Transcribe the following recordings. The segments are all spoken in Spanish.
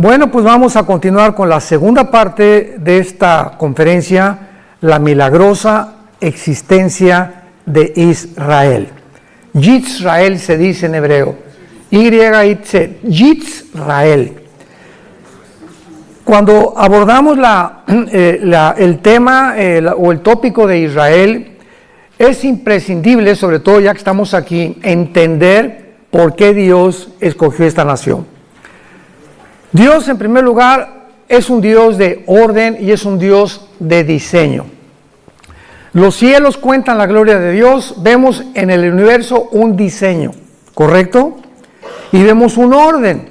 Bueno, pues vamos a continuar con la segunda parte de esta conferencia, la milagrosa existencia de Israel. Yisrael se dice en hebreo, Yisrael. Cuando abordamos el tema o el tópico de Israel, es imprescindible, sobre todo ya que estamos aquí, entender por qué Dios escogió esta nación. Dios, en primer lugar, es un Dios de orden y es un Dios de diseño. Los cielos cuentan la gloria de Dios, vemos en el universo un diseño, ¿correcto? Y vemos un orden,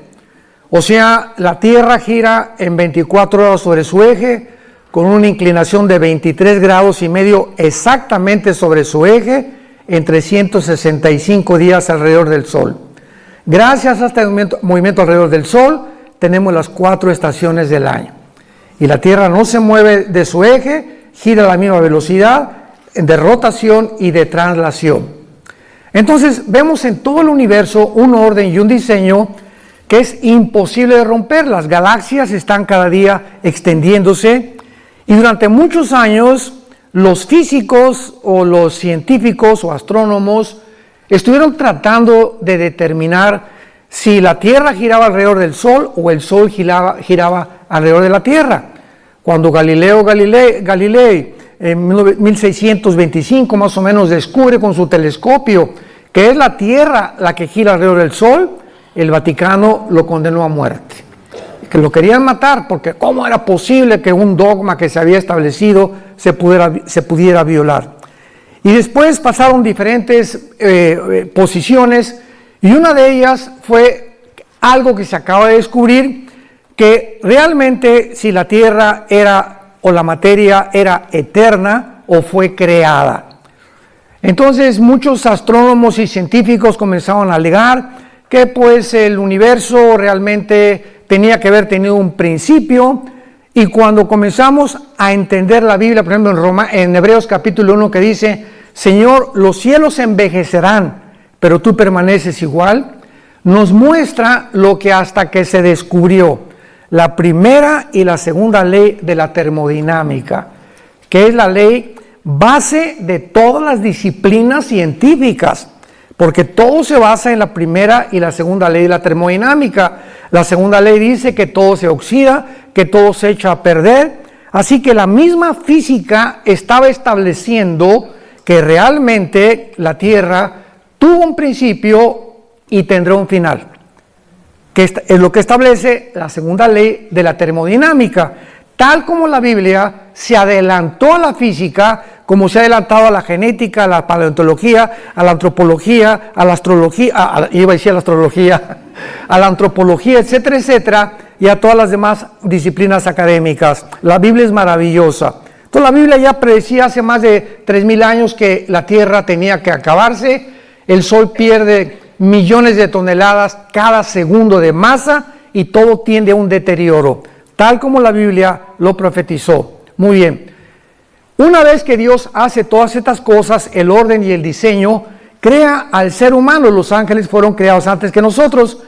o sea, la Tierra gira en 24 horas sobre su eje, con una inclinación de 23 grados y medio exactamente sobre su eje, en 365 días alrededor del Sol. Gracias a este movimiento alrededor del Sol, tenemos las 4 estaciones del año. Y la Tierra no se mueve de su eje, gira a la misma velocidad de rotación y de traslación. Entonces, vemos en todo el universo un orden y un diseño que es imposible de romper. Las galaxias están cada día extendiéndose y durante muchos años los físicos o los científicos o astrónomos estuvieron tratando de determinar si la Tierra giraba alrededor del Sol o el Sol giraba alrededor de la Tierra. Cuando Galileo Galilei en 1625 más o menos descubre con su telescopio que es la Tierra la que gira alrededor del Sol, el Vaticano lo condenó a muerte. Que lo querían matar porque cómo era posible que un dogma que se había establecido se pudiera violar. Y después pasaron diferentes posiciones y una de ellas fue algo que se acaba de descubrir, que realmente si la Tierra o la materia era eterna o fue creada. Entonces muchos astrónomos y científicos comenzaron a alegar que pues el universo realmente tenía que haber tenido un principio, y cuando comenzamos a entender la Biblia, por ejemplo en Hebreos capítulo 1 que dice, Señor, los cielos envejecerán, pero tú permaneces igual, nos muestra lo que hasta que se descubrió la primera y la segunda ley de la termodinámica, que es la ley base de todas las disciplinas científicas, porque todo se basa en la primera y la segunda ley de la termodinámica. La segunda ley dice que todo se oxida, que todo se echa a perder, así que la misma física estaba estableciendo que realmente la Tierra tuvo un principio y tendrá un final, que es lo que establece la segunda ley de la termodinámica, tal como la Biblia se adelantó a la física, como se ha adelantado a la genética, a la paleontología, a la antropología, a la astrología, a la antropología, etcétera, etcétera, y a todas las demás disciplinas académicas. La Biblia es maravillosa. Entonces la Biblia ya predecía hace más de 3,000 años que la Tierra tenía que acabarse. El Sol pierde millones de toneladas cada segundo de masa y todo tiende a un deterioro, tal como la Biblia lo profetizó. Muy bien. Una vez que Dios hace todas estas cosas, el orden y el diseño, crea al ser humano. Los ángeles fueron creados antes que nosotros,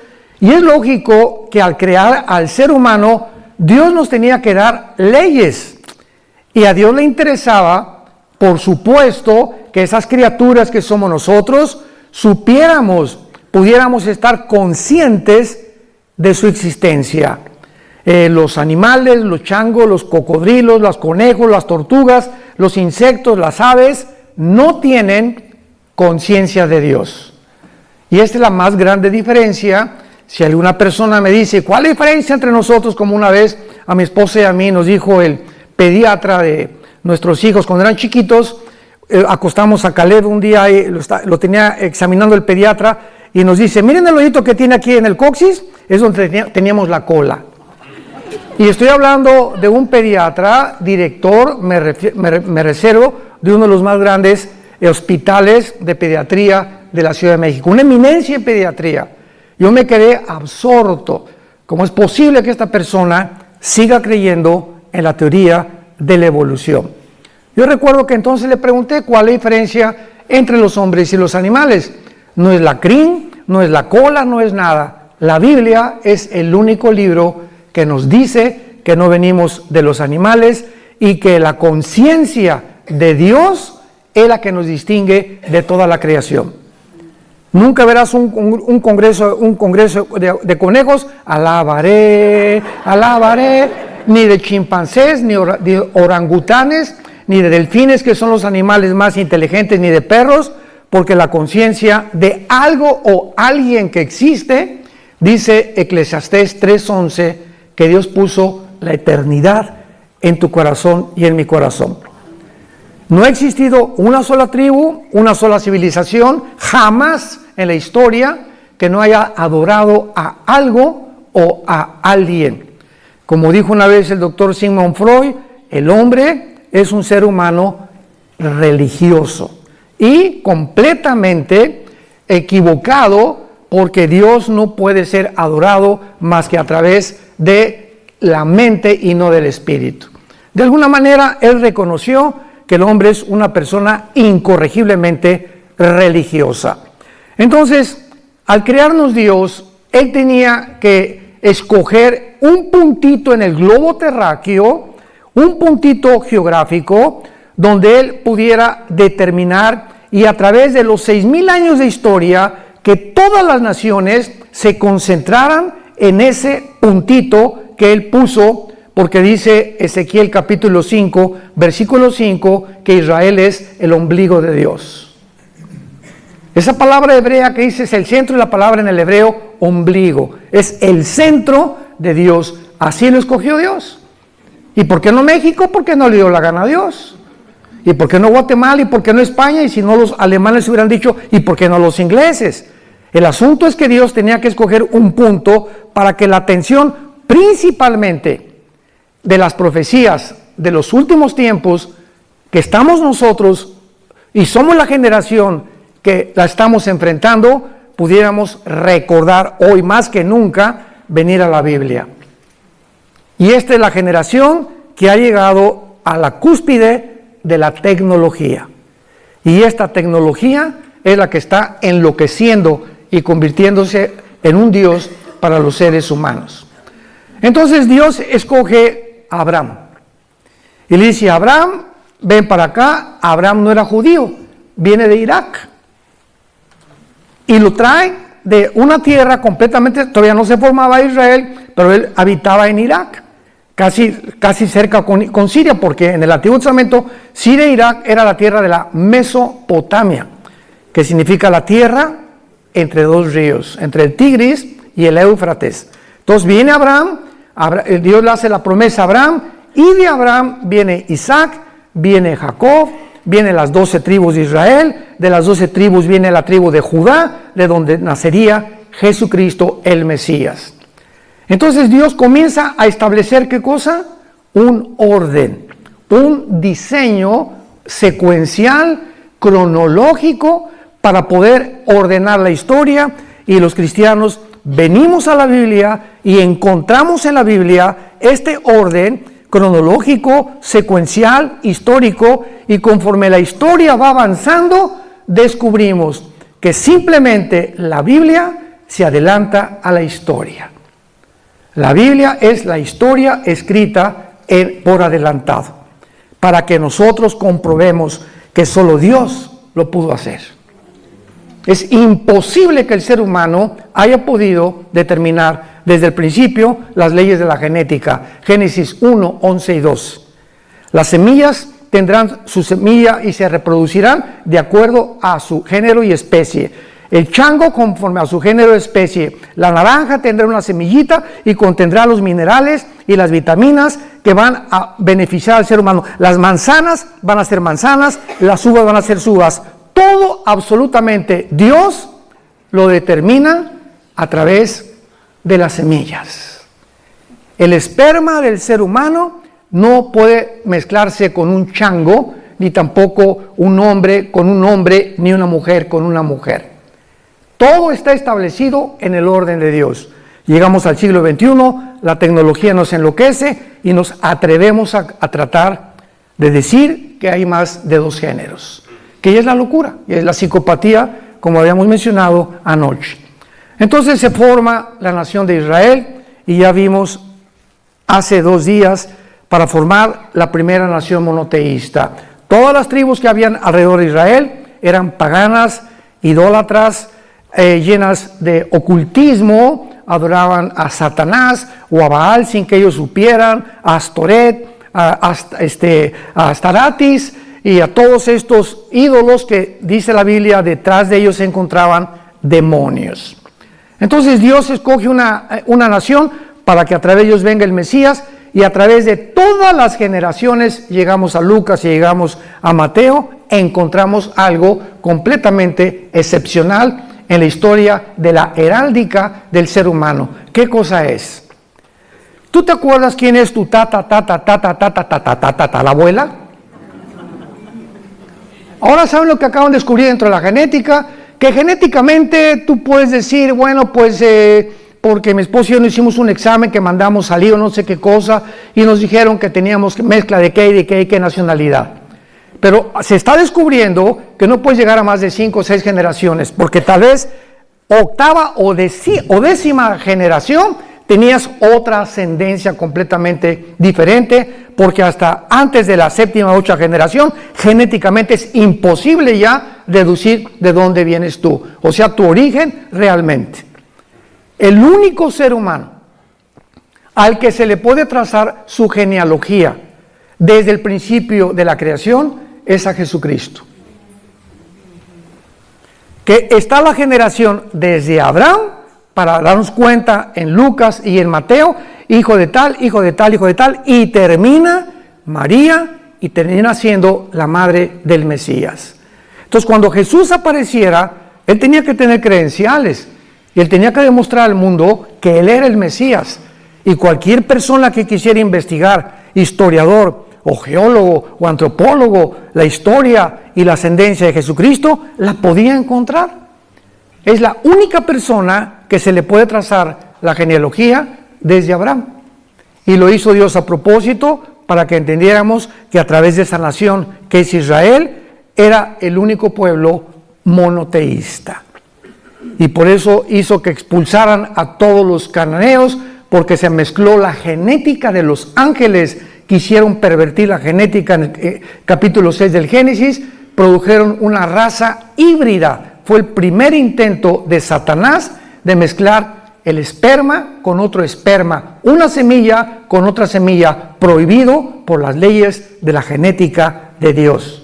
y es lógico que al crear al ser humano, Dios nos tenía que dar leyes, y a Dios le interesaba, por supuesto, que esas criaturas que somos nosotros, pudiéramos estar conscientes de su existencia. Los animales, los changos, los cocodrilos, los conejos, las tortugas, los insectos, las aves, no tienen conciencia de Dios. Y esta es la más grande diferencia. Si alguna persona me dice, ¿cuál es la diferencia entre nosotros? Como una vez a mi esposa y a mí nos dijo el pediatra de nuestros hijos cuando eran chiquitos, acostamos a Caleb un día, lo tenía examinando el pediatra, y nos dice, miren el hoyito que tiene aquí en el coxis, es donde teníamos la cola. Y estoy hablando de un pediatra, director, me reservo, de uno de los más grandes hospitales de pediatría de la Ciudad de México, una eminencia en pediatría. Yo me quedé absorto. ¿Cómo es posible que esta persona siga creyendo en la teoría de la evolución? Yo recuerdo que entonces le pregunté cuál es la diferencia entre los hombres y los animales. No es la crin, no es la cola, no es nada. La Biblia es el único libro que nos dice que no venimos de los animales y que la conciencia de Dios es la que nos distingue de toda la creación. Nunca verás un congreso de conejos, alabaré, ni de chimpancés, ni de orangutanes, ni de delfines, que son los animales más inteligentes, ni de perros, porque la conciencia de algo o alguien que existe, dice Eclesiastés 3:11, que Dios puso la eternidad en tu corazón y en mi corazón. No ha existido una sola tribu, una sola civilización, jamás en la historia, que no haya adorado a algo o a alguien. Como dijo una vez el doctor Sigmund Freud, el hombre es un ser humano religioso y completamente equivocado, porque Dios no puede ser adorado más que a través de la mente y no del espíritu. De alguna manera, él reconoció que el hombre es una persona incorregiblemente religiosa. Entonces, al crearnos Dios, él tenía que escoger un puntito en el globo terráqueo, un puntito geográfico, donde él pudiera determinar, y a través de los 6,000 años de historia, que todas las naciones se concentraran en ese puntito que él puso, porque dice Ezequiel capítulo 5, versículo 5, que Israel es el ombligo de Dios. Esa palabra hebrea que dice es el centro, y la palabra en el hebreo ombligo, es el centro de Dios. Así lo escogió Dios. ¿Y por qué no México? Porque no le dio la gana a Dios. ¿Y por qué no Guatemala? ¿Y por qué no España? Y si no, los alemanes hubieran dicho, ¿y por qué no los ingleses? El asunto es que Dios tenía que escoger un punto para que la atención principalmente de las profecías de los últimos tiempos, que estamos nosotros y somos la generación que la estamos enfrentando, pudiéramos recordar hoy más que nunca venir a la Biblia. Y esta es la generación que ha llegado a la cúspide de la tecnología. Y esta tecnología es la que está enloqueciendo y convirtiéndose en un Dios para los seres humanos. Entonces Dios escoge a Abraham. Y le dice a Abraham, ven para acá. Abraham no era judío, viene de Irak. Y lo trae de una tierra completamente, todavía no se formaba Israel, pero él habitaba en Irak, casi cerca con Siria, porque en el Antiguo Testamento Siria e Irak era la tierra de la Mesopotamia, que significa la tierra entre dos ríos, entre el Tigris y el Éufrates. Entonces viene Abraham, Dios le hace la promesa a Abraham, y de Abraham viene Isaac, viene Jacob, vienen las 12 tribus de Israel, de las 12 tribus viene la tribu de Judá, de donde nacería Jesucristo el Mesías. Entonces Dios comienza a establecer, ¿qué cosa? Un orden, un diseño secuencial, cronológico, para poder ordenar la historia, y los cristianos venimos a la Biblia y encontramos en la Biblia este orden cronológico, secuencial, histórico, y conforme la historia va avanzando, descubrimos que simplemente la Biblia se adelanta a la historia. La Biblia es la historia escrita por adelantado, para que nosotros comprobemos que solo Dios lo pudo hacer. Es imposible que el ser humano haya podido determinar desde el principio las leyes de la genética. Génesis 1, 11 y 12. Las semillas tendrán su semilla y se reproducirán de acuerdo a su género y especie. El chango conforme a su género y especie. La naranja tendrá una semillita y contendrá los minerales y las vitaminas que van a beneficiar al ser humano. Las manzanas van a ser manzanas, las uvas van a ser uvas. Todo absolutamente Dios lo determina a través de las semillas. El esperma del ser humano no puede mezclarse con un chango, ni tampoco un hombre con un hombre, ni una mujer con una mujer. Todo está establecido en el orden de Dios. Llegamos al siglo XXI, la tecnología nos enloquece y nos atrevemos a tratar de decir que hay más de dos géneros, que ya es la locura, y es la psicopatía, como habíamos mencionado anoche. Entonces se forma la nación de Israel, y ya vimos hace 2 días para formar la primera nación monoteísta. Todas las tribus que habían alrededor de Israel eran paganas, idólatras, llenas de ocultismo, adoraban a Satanás o a Baal sin que ellos supieran, a Astoret, a Astaratis y a todos estos ídolos que dice la Biblia, detrás de ellos se encontraban demonios. Entonces Dios escoge una nación para que a través de ellos venga el Mesías, y a través de todas las generaciones, llegamos a Lucas y llegamos a Mateo, encontramos algo completamente excepcional en la historia de la heráldica del ser humano. ¿Qué cosa es? ¿Tú te acuerdas quién es tu la abuela? Ahora saben lo que acaban de descubrir dentro de la genética, que genéticamente tú puedes decir, bueno, pues porque mi esposo y yo no hicimos un examen que mandamos salir o no sé qué cosa, y nos dijeron que teníamos mezcla de qué nacionalidad. Pero se está descubriendo que no puedes llegar a más de 5 o 6 generaciones, porque tal vez octava o décima generación tenías otra ascendencia completamente diferente, porque hasta antes de la 7ª o 8ª generación, genéticamente es imposible ya deducir de dónde vienes tú, o sea, tu origen realmente. El único ser humano al que se le puede trazar su genealogía desde el principio de la creación es a Jesucristo. Que está la generación desde Abraham, para darnos cuenta en Lucas y en Mateo, hijo de tal, hijo de tal, hijo de tal, y termina María y termina siendo la madre del Mesías. Entonces, cuando Jesús apareciera, él tenía que tener credenciales y él tenía que demostrar al mundo que él era el Mesías. Y cualquier persona que quisiera investigar, historiador o geólogo o antropólogo, la historia y la ascendencia de Jesucristo, la podía encontrar. Es la única persona que se le puede trazar la genealogía desde Abraham. Y lo hizo Dios a propósito para que entendiéramos que a través de esa nación que es Israel, era el único pueblo monoteísta. Y por eso hizo que expulsaran a todos los cananeos, porque se mezcló la genética de los ángeles. Quisieron pervertir la genética en el capítulo 6 del Génesis, produjeron una raza híbrida. Fue el primer intento de Satanás de mezclar el esperma con otro esperma, una semilla con otra semilla, prohibido por las leyes de la genética de Dios.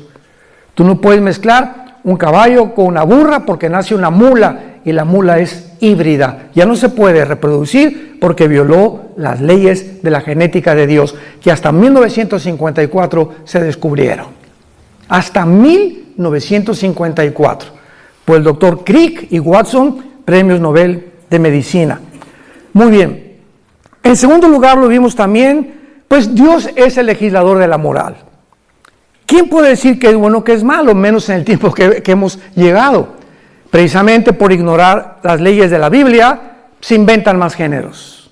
Tú no puedes mezclar un caballo con una burra porque nace una mula y la mula es híbrida. Ya no se puede reproducir porque violó las leyes de la genética de Dios, que hasta 1954 se descubrieron. Hasta 1954. Por el doctor Crick y Watson, premios Nobel de Medicina. Muy bien. En segundo lugar lo vimos también, pues Dios es el legislador de la moral. ¿Quién puede decir que es bueno o que es malo? Menos en el tiempo que hemos llegado. Precisamente por ignorar las leyes de la Biblia, se inventan más géneros.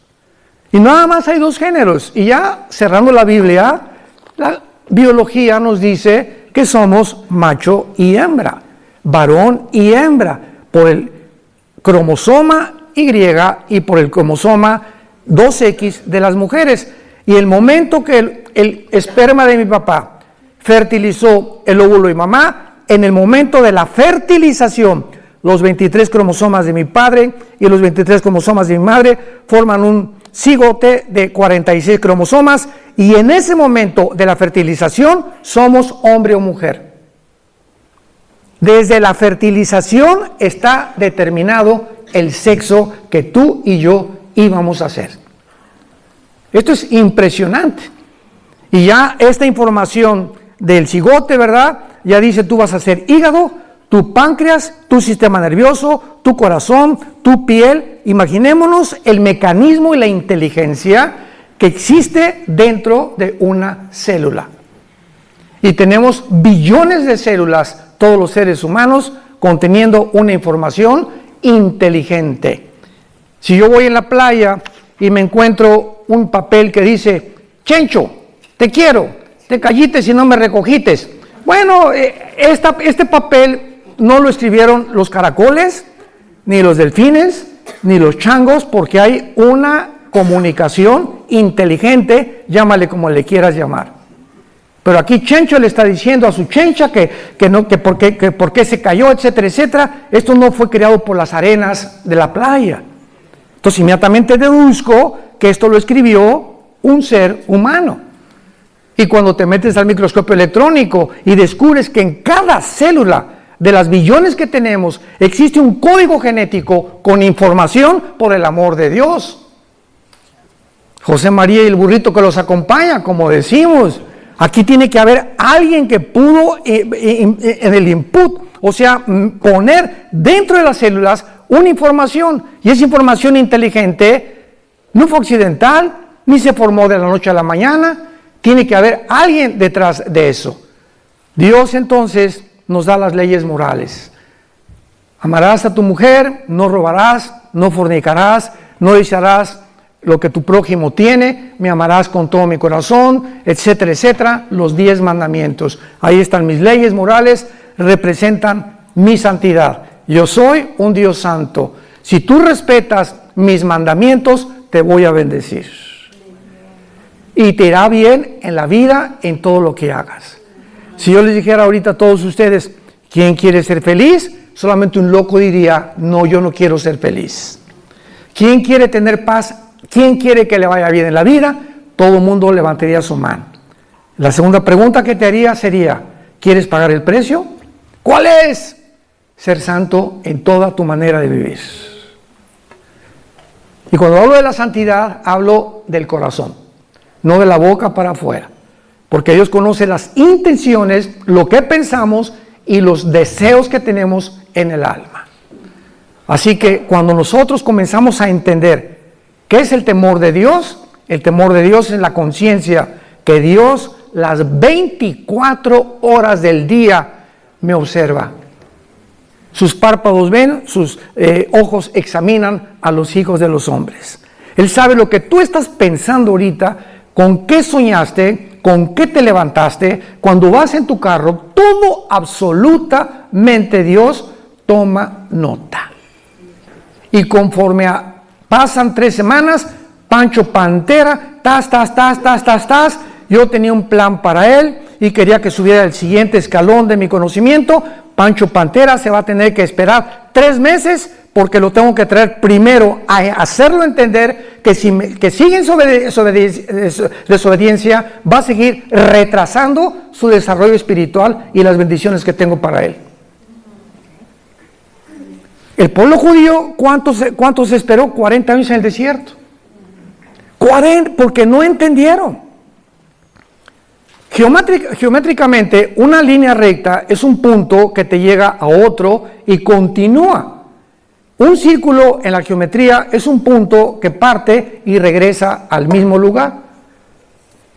Y nada más hay 2 géneros. Y ya cerrando la Biblia, la biología nos dice que somos macho y hembra, varón y hembra, por el cromosoma Y y por el cromosoma 2X de las mujeres. Y el momento que el esperma de mi papá fertilizó el óvulo de mamá, en el momento de la fertilización, los 23 cromosomas de mi padre y los 23 cromosomas de mi madre forman un cigote de 46 cromosomas, y en ese momento de la fertilización somos hombre o mujer. Desde la fertilización está determinado el sexo que tú y yo íbamos a hacer. Esto es impresionante. Y ya esta información del cigote, ¿verdad? Ya dice, tú vas a ser hígado, tu páncreas, tu sistema nervioso, tu corazón, tu piel. Imaginémonos el mecanismo y la inteligencia que existe dentro de una célula. Y tenemos billones de células, todos los seres humanos, conteniendo una información inteligente. Si yo voy en la playa y me encuentro un papel que dice, Chencho, te quiero, te callites y no me recogites. Bueno, este papel no lo escribieron los caracoles, ni los delfines, ni los changos, porque hay una comunicación inteligente, llámale como le quieras llamar. Pero aquí Chencho le está diciendo a su chencha que por qué se cayó, etcétera, etcétera. Esto no fue creado por las arenas de la playa. Entonces inmediatamente deduzco que esto lo escribió un ser humano. Y cuando te metes al microscopio electrónico y descubres que en cada célula de las billones que tenemos existe un código genético con información por el amor de Dios. José María y el burrito que los acompaña, como decimos. Aquí tiene que haber alguien que pudo en el input, o sea, poner dentro de las células una información, y esa información inteligente no fue accidental, ni se formó de la noche a la mañana. Tiene que haber alguien detrás de eso. Dios entonces nos da las leyes morales. Amarás a tu mujer, no robarás, no fornicarás, no desearás lo que tu prójimo tiene, me amarás con todo mi corazón, etcétera, etcétera. Los 10 mandamientos. Ahí están mis leyes morales, representan mi santidad. Yo soy un Dios santo. Si tú respetas mis mandamientos, te voy a bendecir. Y te irá bien en la vida, en todo lo que hagas. Si yo les dijera ahorita a todos ustedes, ¿quién quiere ser feliz? Solamente un loco diría, no, yo no quiero ser feliz. ¿Quién quiere tener paz? ¿Quién quiere que le vaya bien en la vida? Todo el mundo levantaría su mano. La segunda pregunta que te haría sería, ¿quieres pagar el precio? ¿Cuál es? Ser santo en toda tu manera de vivir. Y cuando hablo de la santidad, hablo del corazón, no de la boca para afuera. Porque Dios conoce las intenciones, lo que pensamos y los deseos que tenemos en el alma. Así que cuando nosotros comenzamos a entender qué es el temor de Dios es la conciencia que Dios las 24 horas del día me observa. Sus párpados ven, sus ojos examinan a los hijos de los hombres. Él sabe lo que tú estás pensando ahorita, con qué soñaste, con qué te levantaste, cuando vas en tu carro, todo absolutamente Dios toma nota. Y conforme pasan 3 semanas, Pancho Pantera, yo tenía un plan para él y quería que subiera el siguiente escalón de mi conocimiento. Pancho Pantera se va a tener que esperar 3 meses porque lo tengo que traer primero a hacerlo entender que que sigue en desobediencia, va a seguir retrasando su desarrollo espiritual y las bendiciones que tengo para él. El pueblo judío, ¿cuántos esperó? 40 años en el desierto. 40, porque no entendieron. Geométricamente, una línea recta es un punto que te llega a otro y continúa. Un círculo en la geometría es un punto que parte y regresa al mismo lugar.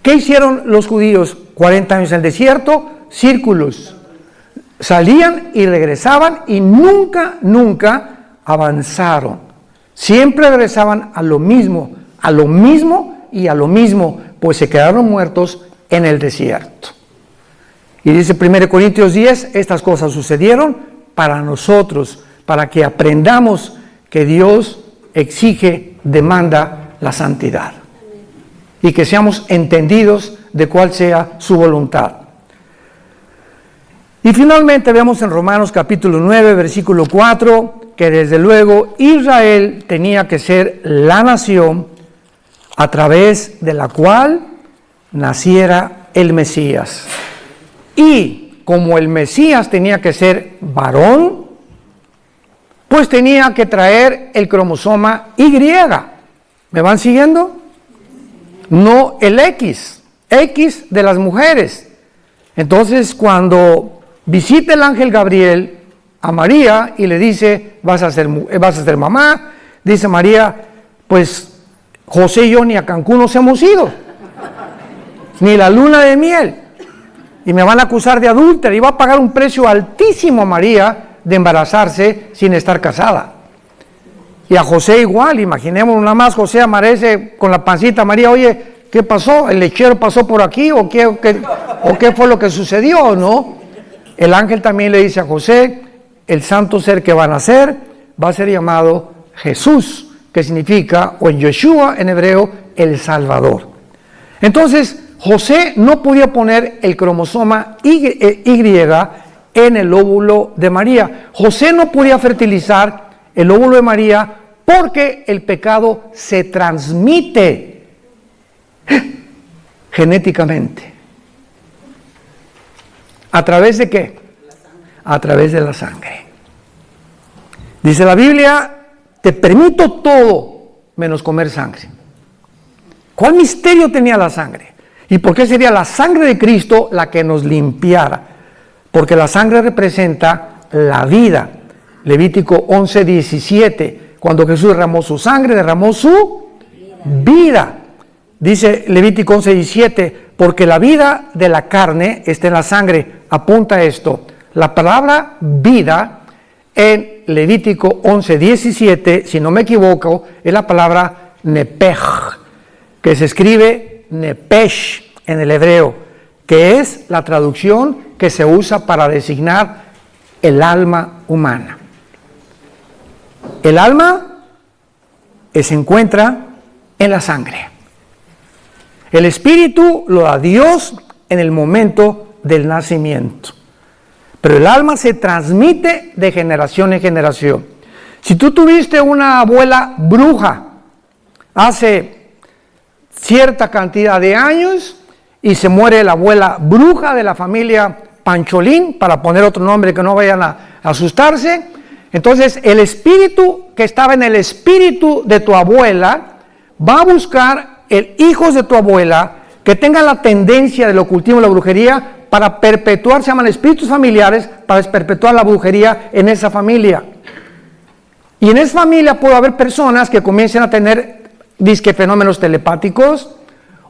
¿Qué hicieron los judíos? 40 años en el desierto, círculos. Salían y regresaban y nunca avanzaron. Siempre regresaban a lo mismo y a lo mismo, pues se quedaron muertos en el desierto. Y dice 1 Corintios 10, estas cosas sucedieron para nosotros, para que aprendamos que Dios exige, demanda la santidad. Y que seamos entendidos de cuál sea su voluntad. Y finalmente vemos en Romanos capítulo 9, versículo 4, que desde luego Israel tenía que ser la nación a través de la cual naciera el Mesías. Y como el Mesías tenía que ser varón, pues tenía que traer el cromosoma Y. ¿Me van siguiendo? No el X de las mujeres. Entonces, cuando visita el ángel Gabriel a María y le dice, vas a ser mamá, dice María, pues José y yo ni a Cancún nos hemos ido, ni la luna de miel, y me van a acusar de adúltera, y va a pagar un precio altísimo a María de embarazarse sin estar casada. Y a José igual, imaginemos nada más, José amanece con la pancita, María, oye, ¿qué pasó? ¿El lechero pasó por aquí? ¿O qué fue lo que sucedió? ¿No? El ángel también le dice a José, el santo ser que va a nacer va a ser llamado Jesús, que significa, o en Yeshua en hebreo, el Salvador. Entonces, José no podía poner el cromosoma Y en el óvulo de María. José no podía fertilizar el óvulo de María porque el pecado se transmite genéticamente. ¿A través de qué? A través de la sangre. Dice la Biblia, te permito todo menos comer sangre. ¿Cuál misterio tenía la sangre? ¿Y por qué sería la sangre de Cristo la que nos limpiara? Porque la sangre representa la vida. Levítico 11:17, cuando Jesús derramó su sangre, derramó su vida. Dice Levítico 11:17, porque la vida de la carne está en la sangre. Apunta a esto. La palabra vida en Levítico 11:17, si no me equivoco, es la palabra nepej, que se escribe nepesh en el hebreo, que es la traducción que se usa para designar el alma humana. El alma se encuentra en la sangre. El espíritu lo da Dios en el momento del nacimiento. Pero el alma se transmite de generación en generación. Si tú tuviste una abuela bruja hace cierta cantidad de años y se muere la abuela bruja de la familia Pancholín, para poner otro nombre que no vayan a asustarse, entonces el espíritu que estaba en el espíritu de tu abuela va a buscar hijos de tu abuela que tengan la tendencia del ocultismo y la brujería para perpetuar, se llaman espíritus familiares, para perpetuar la brujería en esa familia. Y en esa familia puede haber personas que comiencen a tener disque fenómenos telepáticos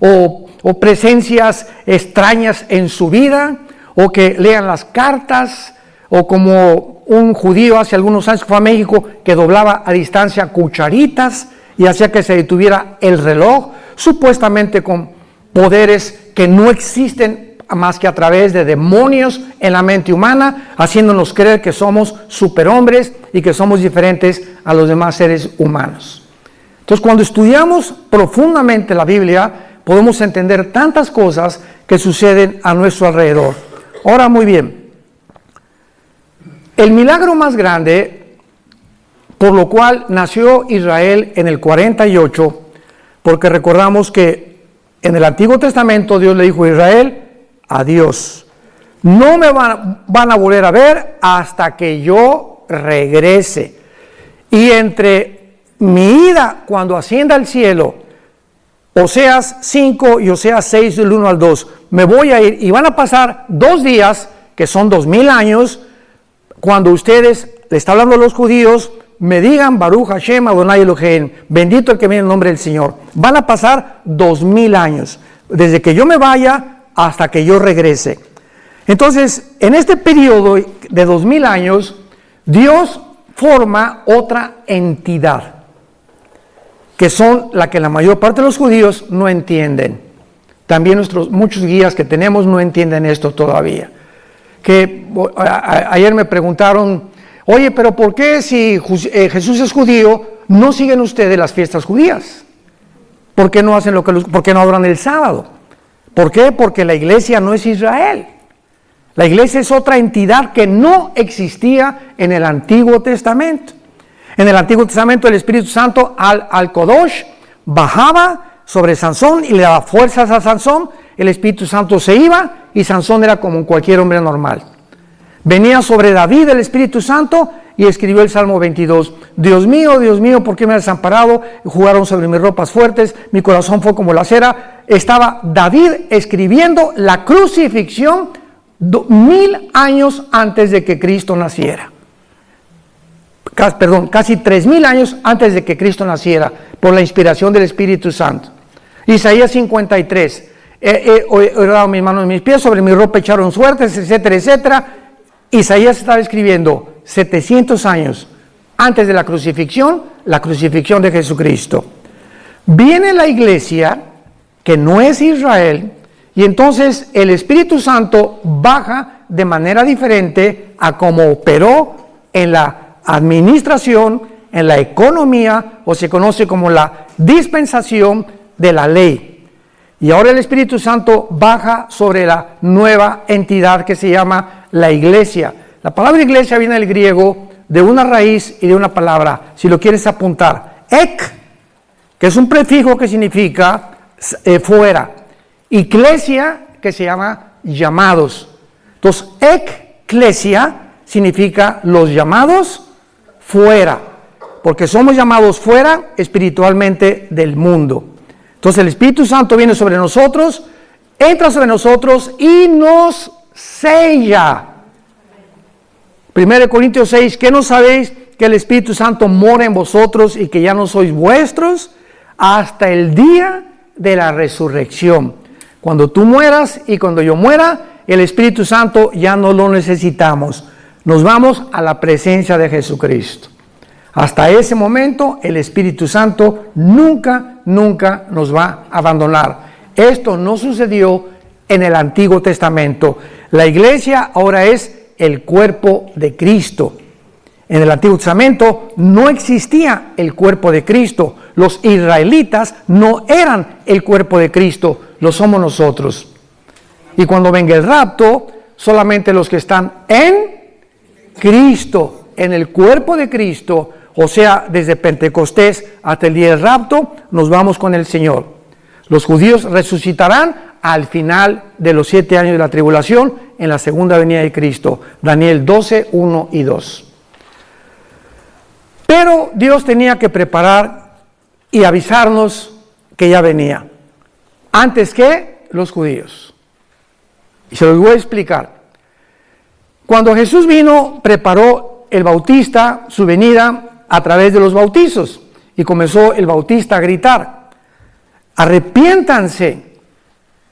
o presencias extrañas en su vida, o que lean las cartas, o como un judío hace algunos años que fue a México, que doblaba a distancia cucharitas y hacía que se detuviera el reloj, supuestamente con poderes que no existen más que a través de demonios en la mente humana, haciéndonos creer que somos superhombres y que somos diferentes a los demás seres humanos. Entonces, cuando estudiamos profundamente la Biblia, podemos entender tantas cosas que suceden a nuestro alrededor. Ahora, muy bien, el milagro más grande por lo cual nació Israel en el 48, porque recordamos que en el Antiguo Testamento Dios le dijo a Israel, adiós, no me van a volver a ver hasta que yo regrese. Y entre mi ida cuando ascienda al cielo, Oseas 5 y Oseas 6 del 1 al 2, me voy a ir y van a pasar 2 días, que son 2000 años, cuando ustedes, le está hablando a los judíos, me digan Baruch Hashem Adonai Elohim, bendito el que viene en el nombre del Señor. Van a pasar 2000 años, desde que yo me vaya hasta que yo regrese. Entonces, en este periodo de 2000 años, Dios forma otra entidad, que son la que la mayor parte de los judíos no entienden. También muchos guías que tenemos no entienden esto todavía. Que ayer me preguntaron, oye, pero ¿por qué si Jesús es judío, no siguen ustedes las fiestas judías? ¿Por qué no hacen por qué no adoran el sábado? ¿Por qué? Porque la iglesia no es Israel. La iglesia es otra entidad que no existía en el Antiguo Testamento. En el Antiguo Testamento el Espíritu Santo al Kodosh bajaba sobre Sansón y le daba fuerzas a Sansón. El Espíritu Santo se iba y Sansón era como cualquier hombre normal. Venía sobre David el Espíritu Santo y escribió el Salmo 22. Dios mío, ¿por qué me has desamparado? Jugaron sobre mis ropas fuertes, mi corazón fue como la cera. Estaba David escribiendo la crucifixión 1000 años antes de que Cristo naciera. Casi 3000 años antes de que Cristo naciera, por la inspiración del Espíritu Santo. Isaías 53. He dado mis manos y mis pies, sobre mi ropa echaron suertes, etcétera, etcétera. Isaías estaba escribiendo 700 años antes de la crucifixión de Jesucristo. Viene la iglesia, que no es Israel, y entonces el Espíritu Santo baja de manera diferente a como operó en la administración en la economía, o se conoce como la dispensación de la ley. Y ahora el Espíritu Santo baja sobre la nueva entidad que se llama la iglesia. La palabra iglesia viene del griego, de una raíz y de una palabra, si lo quieres apuntar, ek, que es un prefijo que significa fuera, iglesia, que se llama llamados. Entonces, eclesia significa los llamados fuera, porque somos llamados fuera espiritualmente del mundo. Entonces el Espíritu Santo viene sobre nosotros, entra sobre nosotros y nos sella. 1 Corintios 6, ¿qué no sabéis que el Espíritu Santo mora en vosotros y que ya no sois vuestros hasta el día de la resurrección? Cuando tú mueras y cuando yo muera, el Espíritu Santo ya no lo necesitamos. Nos vamos a la presencia de Jesucristo. Hasta ese momento, el Espíritu Santo nunca nos va a abandonar. Esto no sucedió en el Antiguo Testamento. La iglesia ahora es el cuerpo de Cristo. En el Antiguo Testamento no existía el cuerpo de Cristo. Los israelitas no eran el cuerpo de Cristo, lo somos nosotros. Y cuando venga el rapto, solamente los que están en Cristo, en el cuerpo de Cristo, o sea, desde Pentecostés hasta el día del rapto, nos vamos con el Señor. Los judíos resucitarán al final de los 7 años de la tribulación, en la segunda venida de Cristo. Daniel 12, 1 y 2. Pero Dios tenía que preparar y avisarnos que ya venía, antes que los judíos. Y se los voy a explicar. Cuando Jesús vino, preparó el Bautista su venida a través de los bautizos. Y comenzó el Bautista a gritar: arrepiéntanse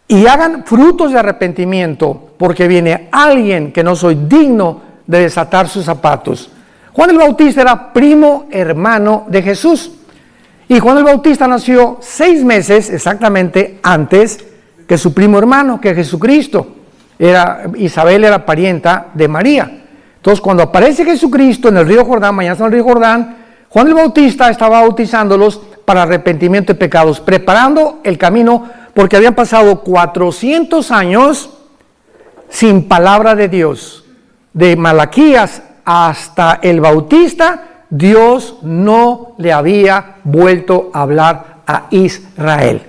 y hagan frutos de arrepentimiento, porque viene alguien que no soy digno de desatar sus zapatos. Juan el Bautista era primo hermano de Jesús. Y Juan el Bautista nació 6 meses exactamente antes que su primo hermano, que Jesucristo. Isabel era parienta de María. Entonces, cuando aparece Jesucristo en el río Jordán, mañana en el río Jordán, Juan el Bautista estaba bautizándolos para arrepentimiento de pecados, preparando el camino, porque habían pasado 400 años sin palabra de Dios. De Malaquías hasta el Bautista, Dios no le había vuelto a hablar a Israel.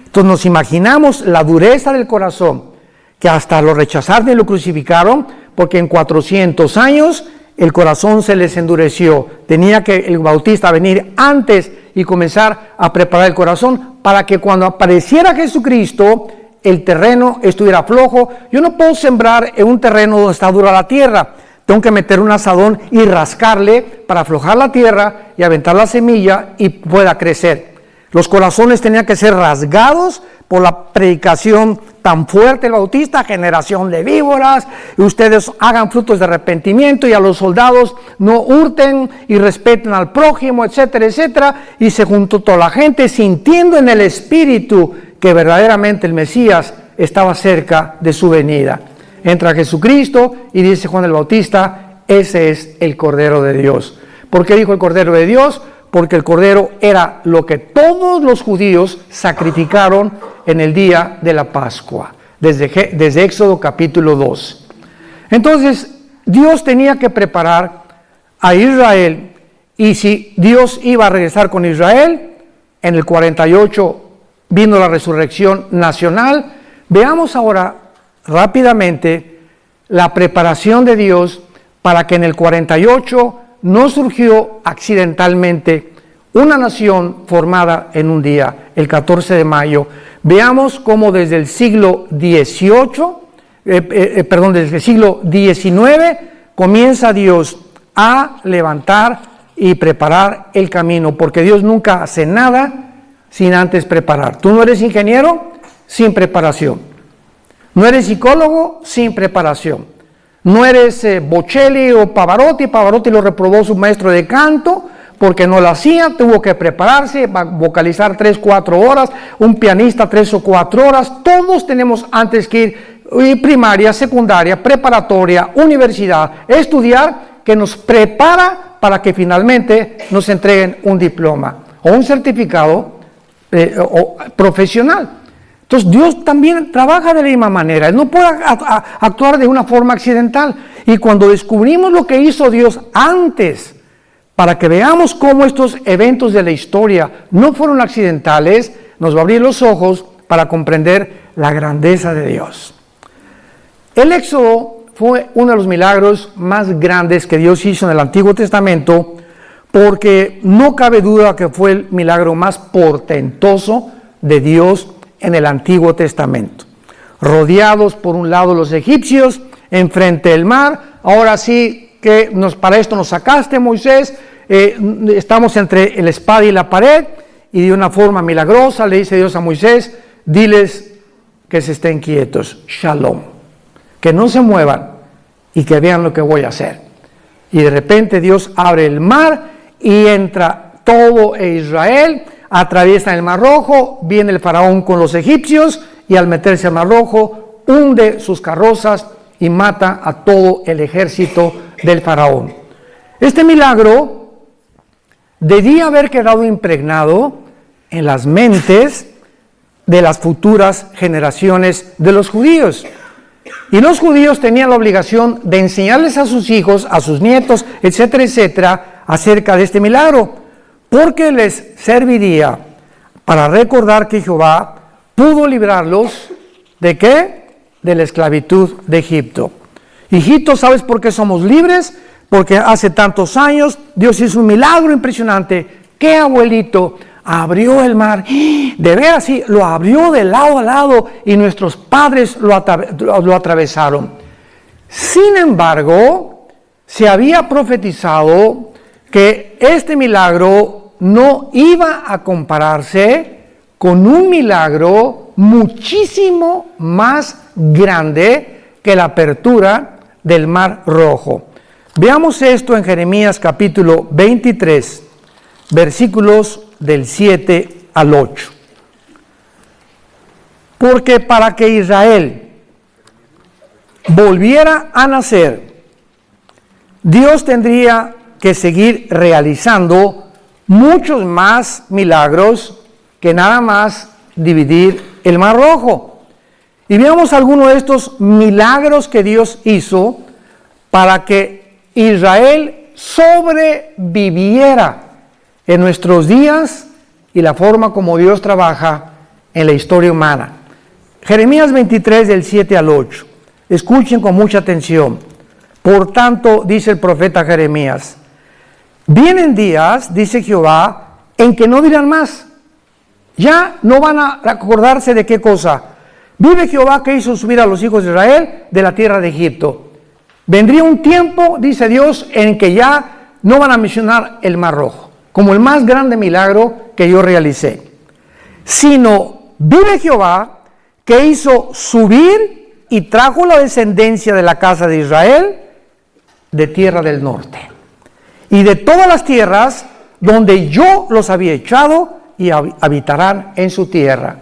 Entonces nos imaginamos la dureza del corazón, que hasta lo rechazaron y lo crucificaron, porque en 400 años el corazón se les endureció. Tenía que el Bautista venir antes y comenzar a preparar el corazón para que cuando apareciera Jesucristo, el terreno estuviera flojo. Yo no puedo sembrar en un terreno donde está dura la tierra. Tengo que meter un azadón y rascarle para aflojar la tierra y aventar la semilla y pueda crecer. Los corazones tenían que ser rasgados por la predicación tan fuerte del Bautista: generación de víboras, y ustedes hagan frutos de arrepentimiento, y a los soldados no hurten y respeten al prójimo, etcétera, etcétera. Y se juntó toda la gente sintiendo en el espíritu que verdaderamente el Mesías estaba cerca de su venida. Entra Jesucristo y dice Juan el Bautista: ese es el Cordero de Dios. ¿Por qué dijo el Cordero de Dios? Porque el Cordero era lo que todos los judíos sacrificaron en el día de la Pascua, desde Éxodo capítulo 2. Entonces, Dios tenía que preparar a Israel, y si Dios iba a regresar con Israel, en el 48 vino la resurrección nacional. Veamos ahora rápidamente la preparación de Dios para que en el 48 no surgió accidentalmente una nación formada en un día, el 14 de mayo. Veamos cómo desde el siglo XVIII, desde el siglo XIX, comienza Dios a levantar y preparar el camino, porque Dios nunca hace nada sin antes preparar. Tú no eres ingeniero sin preparación. No eres psicólogo sin preparación. No eres Bocelli o Pavarotti. Pavarotti lo reprobó su maestro de canto porque no lo hacía, tuvo que prepararse, vocalizar 3-4 horas, un pianista 3 o 4 horas. Todos tenemos antes que ir primaria, secundaria, preparatoria, universidad, estudiar, que nos prepara para que finalmente nos entreguen un diploma o un certificado profesional. Entonces Dios también trabaja de la misma manera. Él no puede actuar de una forma accidental. Y cuando descubrimos lo que hizo Dios antes, para que veamos cómo estos eventos de la historia no fueron accidentales, nos va a abrir los ojos para comprender la grandeza de Dios. El Éxodo fue uno de los milagros más grandes que Dios hizo en el Antiguo Testamento, porque no cabe duda que fue el milagro más portentoso de Dios en el Antiguo Testamento. Rodeados por un lado los egipcios, enfrente del mar. Ahora sí que para esto nos sacaste, Moisés. Estamos entre la espada y la pared, y de una forma milagrosa le dice Dios a Moisés: diles que se estén quietos, shalom, que no se muevan y que vean lo que voy a hacer. Y de repente Dios abre el mar y entra todo Israel, atraviesa el Mar Rojo, viene el faraón con los egipcios y al meterse al Mar Rojo hunde sus carrozas y mata a todo el ejército del faraón. Este milagro debía haber quedado impregnado en las mentes de las futuras generaciones de los judíos. Y los judíos tenían la obligación de enseñarles a sus hijos, a sus nietos, etcétera, etcétera, acerca de este milagro, porque les serviría para recordar que Jehová pudo librarlos ¿de qué? De la esclavitud de Egipto. Hijito, ¿sabes por qué somos libres? Porque hace tantos años Dios hizo un milagro impresionante. ¿Qué abuelito? Abrió el mar, de veras sí, lo abrió de lado a lado y nuestros padres lo atravesaron. Sin embargo, se había profetizado que este milagro no iba a compararse con un milagro muchísimo más grande que la apertura del Mar Rojo. Veamos esto en Jeremías capítulo 23, versículos del 7 al 8. Porque para que Israel volviera a nacer, Dios tendría que seguir realizando muchos más milagros que nada más dividir el Mar Rojo. Y veamos algunos de estos milagros que Dios hizo para que Israel sobreviviera en nuestros días y la forma como Dios trabaja en la historia humana. Jeremías 23 del 7 al 8. Escuchen con mucha atención. Por tanto, dice el profeta Jeremías: vienen días, dice Jehová, en que no dirán más. Ya no van a acordarse de qué cosa. Vive Jehová que hizo subir a los hijos de Israel de la tierra de Egipto. Vendría un tiempo, dice Dios, en que ya no van a mencionar el Mar Rojo como el más grande milagro que yo realicé, sino vive Jehová que hizo subir y trajo la descendencia de la casa de Israel de tierra del norte y de todas las tierras donde yo los había echado, y habitarán en su tierra.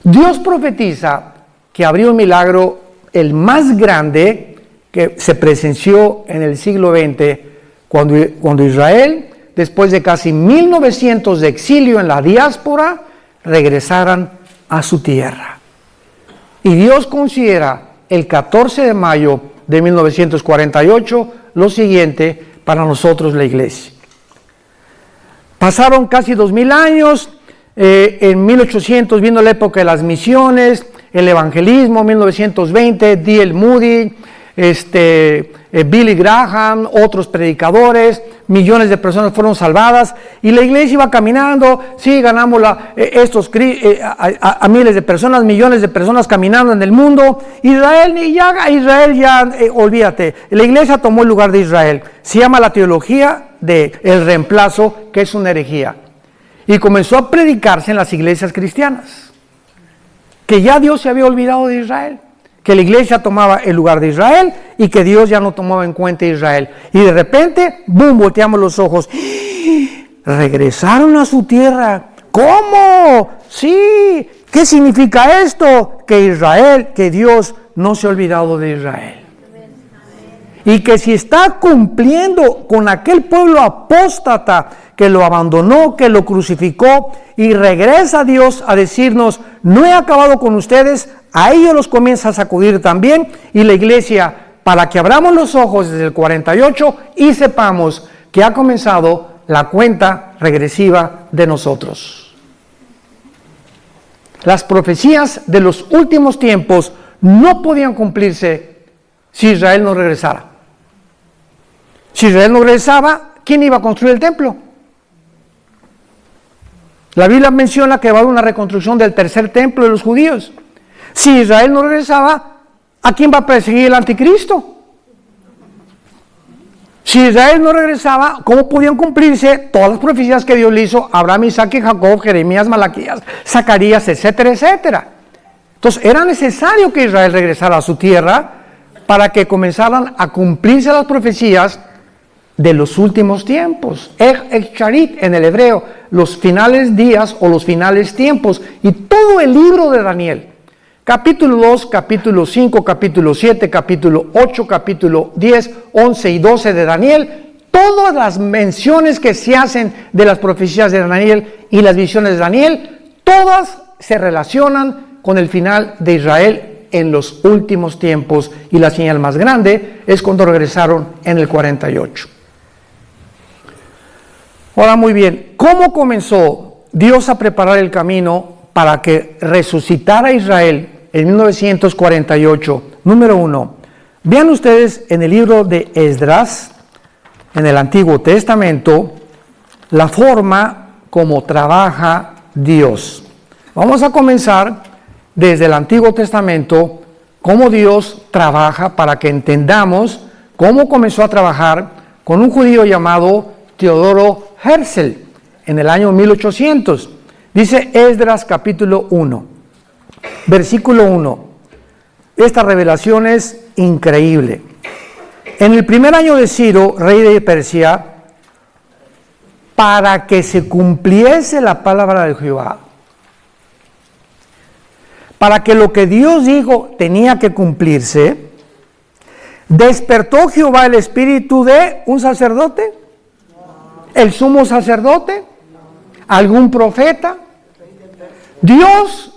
Dios profetiza que habría un milagro, el más grande que se presenció en el siglo XX, cuando Israel, después de casi 1900 de exilio en la diáspora, regresaran a su tierra. Y Dios considera el 14 de mayo de 1948 lo siguiente para nosotros, la iglesia. Pasaron casi 2000 años, en 1800 vino la época de las misiones, el evangelismo, 1920, D.L. Moody, Billy Graham, otros predicadores, millones de personas fueron salvadas y la iglesia iba caminando. Sí, ganamos a miles de personas, millones de personas caminando en el mundo. Israel ya, olvídate, la iglesia tomó el lugar de Israel. Se llama la teología del reemplazo, que es una herejía, y comenzó a predicarse en las iglesias cristianas que ya Dios se había olvidado de Israel, que la iglesia tomaba el lugar de Israel y que Dios ya no tomaba en cuenta a Israel. Y de repente, ¡boom!, volteamos los ojos. Regresaron a su tierra. ¿Cómo? Sí. ¿Qué significa esto? Que Dios no se ha olvidado de Israel. y que si está cumpliendo con aquel pueblo apóstata que lo abandonó, que lo crucificó, y regresa a Dios a decirnos, no he acabado con ustedes, a ellos los comienza a sacudir también, y la iglesia, para que abramos los ojos desde el 48 y sepamos que ha comenzado la cuenta regresiva de nosotros. Las profecías de los últimos tiempos no podían cumplirse si Israel no regresara. Si Israel no regresaba, ¿quién iba a construir el templo? La Biblia menciona que va a haber una reconstrucción del tercer templo de los judíos. Si Israel no regresaba, ¿a quién va a perseguir el anticristo? Si Israel no regresaba, ¿cómo podían cumplirse todas las profecías que Dios le hizo a Abraham, Isaac y Jacob, Jeremías, Malaquías, Zacarías, etcétera, etcétera? Entonces era necesario que Israel regresara a su tierra para que comenzaran a cumplirse las profecías de los últimos tiempos. Charit en el hebreo, los finales días o los finales tiempos. Y todo el libro de Daniel, capítulo 2, capítulo 5, capítulo 7, capítulo 8, capítulo 10, 11 y 12 de Daniel, todas las menciones que se hacen de las profecías de Daniel y las visiones de Daniel, todas se relacionan con el final de Israel en los últimos tiempos, y la señal más grande es cuando regresaron en el 48. Ahora, muy bien, ¿cómo comenzó Dios a preparar el camino para que resucitara Israel en 1948? Número 1, vean ustedes en el libro de Esdras, en el Antiguo Testamento, la forma como trabaja Dios. Vamos a comenzar desde el Antiguo Testamento, cómo Dios trabaja, para que entendamos cómo comenzó a trabajar con un judío llamado Teodoro Herzl en el año 1800. Dice Esdras capítulo 1, versículo 1. Esta revelación es increíble. En el primer año de Ciro, rey de Persia, para que se cumpliese la palabra de Jehová, para que lo que Dios dijo tenía que cumplirse, despertó Jehová el espíritu de un sacerdote, el sumo sacerdote, algún profeta. Dios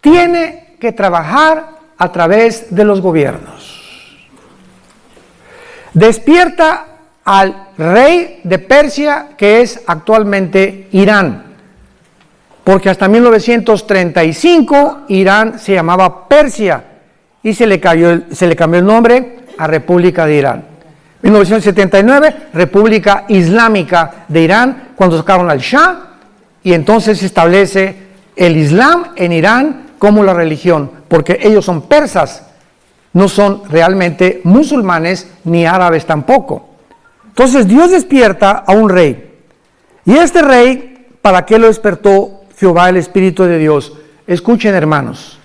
tiene que trabajar a través de los gobiernos. Despierta al rey de Persia, que es actualmente Irán, porque hasta 1935 Irán se llamaba Persia y se le cambió el nombre a República de Irán. 1979, República Islámica de Irán, cuando sacaron al Shah, y entonces se establece el Islam en Irán como la religión, porque ellos son persas, no son realmente musulmanes ni árabes tampoco. Entonces Dios despierta a un rey, y este rey, ¿para qué lo despertó Jehová el Espíritu de Dios? Escuchen, hermanos,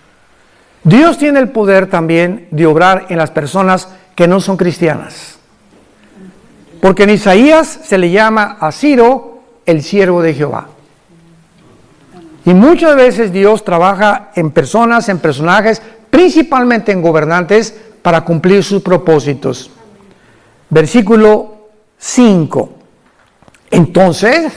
Dios tiene el poder también de obrar en las personas que no son cristianas, porque en Isaías se le llama a Ciro el siervo de Jehová. Y muchas veces Dios trabaja en personas, en personajes, principalmente en gobernantes, para cumplir sus propósitos. Versículo 5. Entonces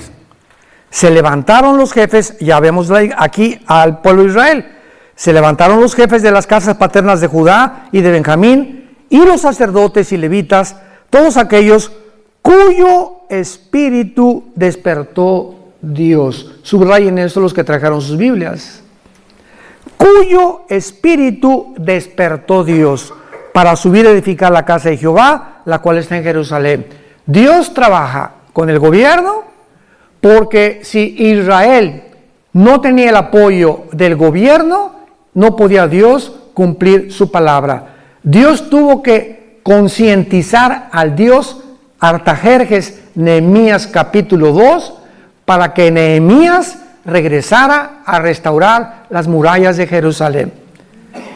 se levantaron los jefes, ya vemos aquí al pueblo de Israel, se levantaron los jefes de las casas paternas de Judá y de Benjamín, y los sacerdotes y levitas, todos aquellos cuyo espíritu despertó Dios. Subrayen esto los que trajeron sus Biblias. Cuyo espíritu despertó Dios para subir a edificar la casa de Jehová, la cual está en Jerusalén. Dios trabaja con el gobierno, porque si Israel no tenía el apoyo del gobierno, no podía Dios cumplir su palabra. Dios tuvo que concientizar al Dios Artajerjes, Nehemías capítulo 2, para que Nehemías regresara a restaurar las murallas de Jerusalén.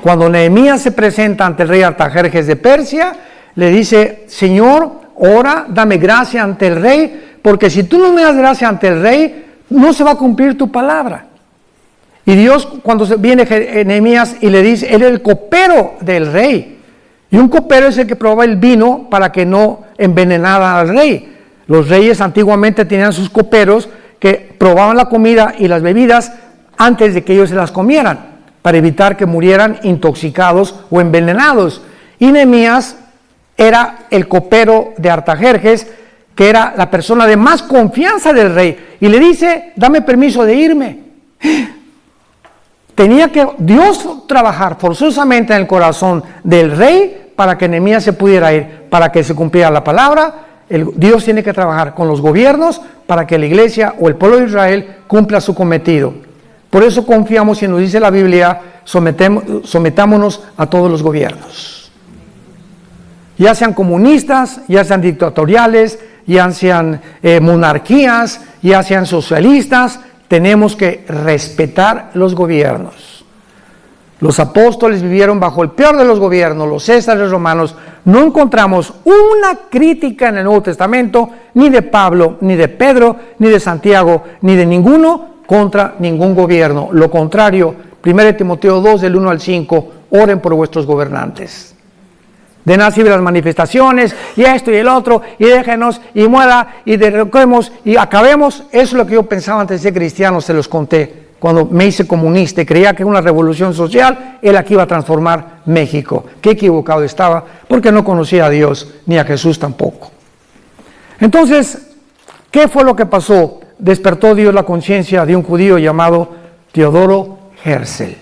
Cuando Nehemías se presenta ante el rey Artajerjes de Persia, le dice: Señor, ora, dame gracia ante el rey, porque si tú no me das gracia ante el rey, no se va a cumplir tu palabra. Y Dios, cuando viene Nehemías y le dice, él es el copero del rey, Y un copero es el que probaba el vino para que no envenenara al rey. Los reyes antiguamente tenían sus coperos que probaban la comida y las bebidas antes de que ellos se las comieran, para evitar que murieran intoxicados o envenenados. Y Nehemías era el copero de Artajerjes, que era la persona de más confianza del rey. Y le dice, dame permiso de irme. Tenía que Dios trabajar forzosamente en el corazón del rey para que Nehemías se pudiera ir, para que se cumpliera la palabra. Dios tiene que trabajar con los gobiernos para que la iglesia o el pueblo de Israel cumpla su cometido. Por eso confiamos, y nos dice la Biblia, sometámonos a todos los gobiernos. Ya sean comunistas, ya sean dictatoriales, ya sean monarquías, ya sean socialistas, tenemos que respetar los gobiernos. Los apóstoles vivieron bajo el peor de los gobiernos, los césares romanos. No encontramos una crítica en el Nuevo Testamento, ni de Pablo, ni de Pedro, ni de Santiago, ni de ninguno contra ningún gobierno. Lo contrario, 1 Timoteo 2, del 1 al 5, oren por vuestros gobernantes. De nada sirven las manifestaciones, y esto y el otro, y déjenos, y muera, y derroquemos, y acabemos. Eso es lo que yo pensaba antes de ser cristiano, se los conté. Cuando me hice comunista y creía que una revolución social era la que iba a transformar México. Qué equivocado estaba, porque no conocía a Dios, ni a Jesús tampoco. Entonces, ¿qué fue lo que pasó? Despertó Dios la conciencia de un judío llamado Teodoro Herzl.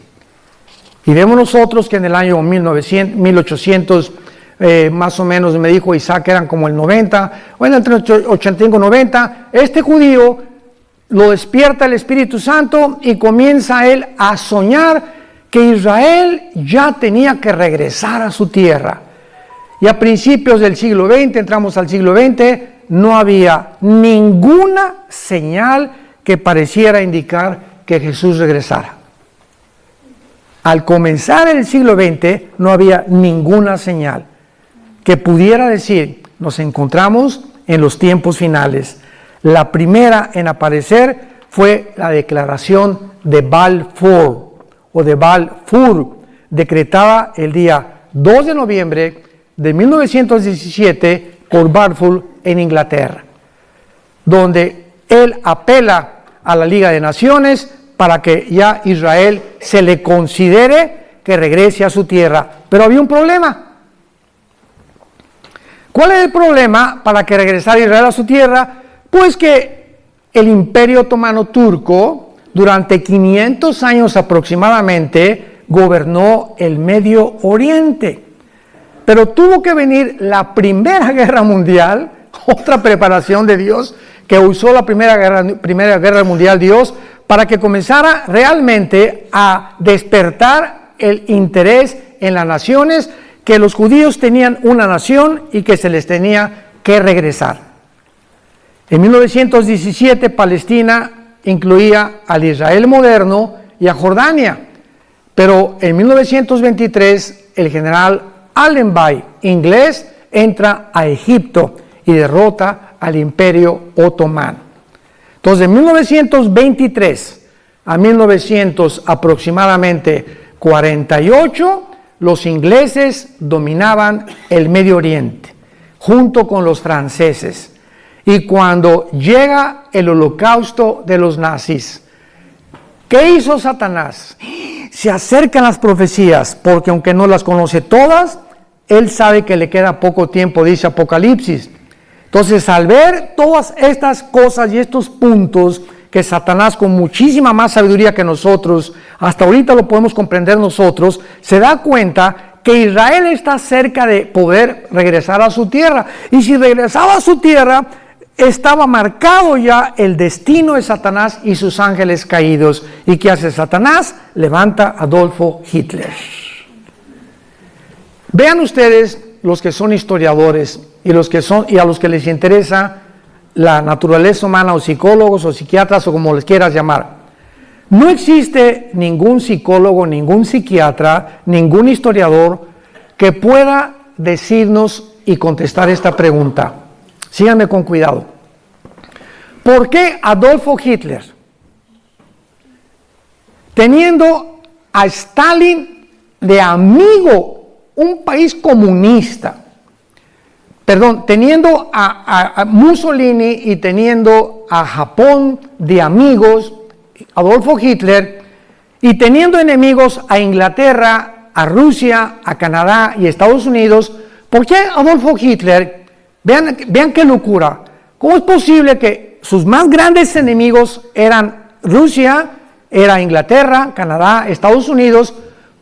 Y vemos nosotros que en el año 1800, más o menos, me dijo Isaac, eran como el 90, bueno, entre 85 y 90, este judío lo despierta el Espíritu Santo y comienza él a soñar que Israel ya tenía que regresar a su tierra. Y a principios del siglo XX, entramos al siglo XX, no había ninguna señal que pareciera indicar que Jesús regresara. Al comenzar el siglo XX no había ninguna señal que pudiera decir, nos encontramos en los tiempos finales. La primera en aparecer fue la declaración de Balfour, o de Balfour, decretada el día 2 de noviembre de 1917 por Balfour en Inglaterra, donde él apela a la Liga de Naciones para que ya Israel se le considere que regrese a su tierra. Pero había un problema. ¿Cuál es el problema para que regresara Israel a su tierra? Pues que el Imperio Otomano Turco, durante 500 años aproximadamente, gobernó el Medio Oriente. Pero tuvo que venir la Primera Guerra Mundial, otra preparación de Dios, que usó la Primera Guerra Mundial Dios, para que comenzara realmente a despertar el interés en las naciones, que los judíos tenían una nación y que se les tenía que regresar. En 1917 Palestina incluía al Israel moderno y a Jordania, pero en 1923 el general Allenby, inglés, entra a Egipto y derrota al Imperio Otomano. Entonces, de 1923 a 1900 aproximadamente 48, los ingleses dominaban el Medio Oriente, junto con los franceses. Y cuando llega el holocausto de los nazis, ¿qué hizo Satanás? Se acercan las profecías, porque aunque no las conoce todas, él sabe que le queda poco tiempo, dice Apocalipsis. Entonces, al ver todas estas cosas y estos puntos que Satanás, con muchísima más sabiduría que nosotros, hasta ahorita lo podemos comprender nosotros, se da cuenta que Israel está cerca de poder regresar a su tierra. Y si regresaba a su tierra, estaba marcado ya el destino de Satanás y sus ángeles caídos. ¿Y qué hace Satanás? Levanta a Adolfo Hitler. Vean ustedes, los que son historiadores y a los que les interesa la naturaleza humana, o psicólogos o psiquiatras, o como les quieras llamar. No existe ningún psicólogo, ningún psiquiatra, ningún historiador que pueda decirnos y contestar esta pregunta. Síganme con cuidado. ¿Por qué Adolfo Hitler, teniendo a Stalin de amigo un país comunista, teniendo a Mussolini y teniendo a Japón de amigos, Adolfo Hitler, y teniendo enemigos a Inglaterra, a Rusia, a Canadá y Estados Unidos, ¿por qué Adolfo Hitler, vean qué locura, cómo es posible que sus más grandes enemigos eran Rusia, era Inglaterra, Canadá, Estados Unidos?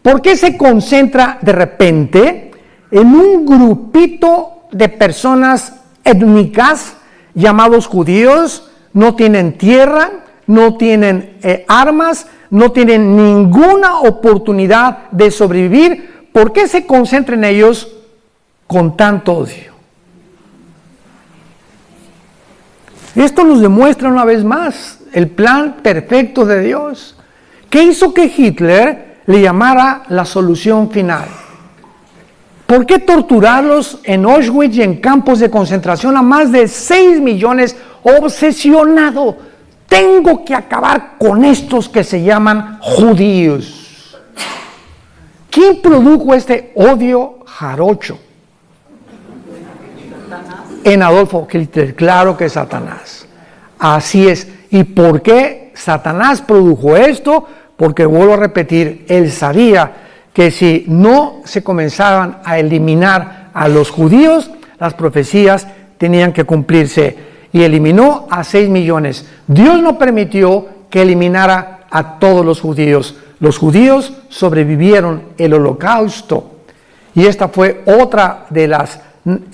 ¿Por qué se concentra de repente en un grupito de personas étnicas llamados judíos? No tienen tierra, no tienen armas, no tienen ninguna oportunidad de sobrevivir. ¿Por qué se concentra en ellos con tanto odio? Esto nos demuestra una vez más el plan perfecto de Dios. ¿Qué hizo que Hitler le llamara la solución final? ¿Por qué torturarlos en Auschwitz y en campos de concentración a más de 6 millones? Obsesionado, tengo que acabar con estos que se llaman judíos. ¿Quién produjo este odio jarocho? En Adolfo Hitler, claro que Satanás. Así es. ¿Y por qué Satanás produjo esto? Porque vuelvo a repetir, él sabía que si no se comenzaban a eliminar a los judíos, las profecías tenían que cumplirse, y eliminó a 6 millones. Dios no permitió que eliminara a todos los judíos. Los judíos sobrevivieron el holocausto, y esta fue otra de las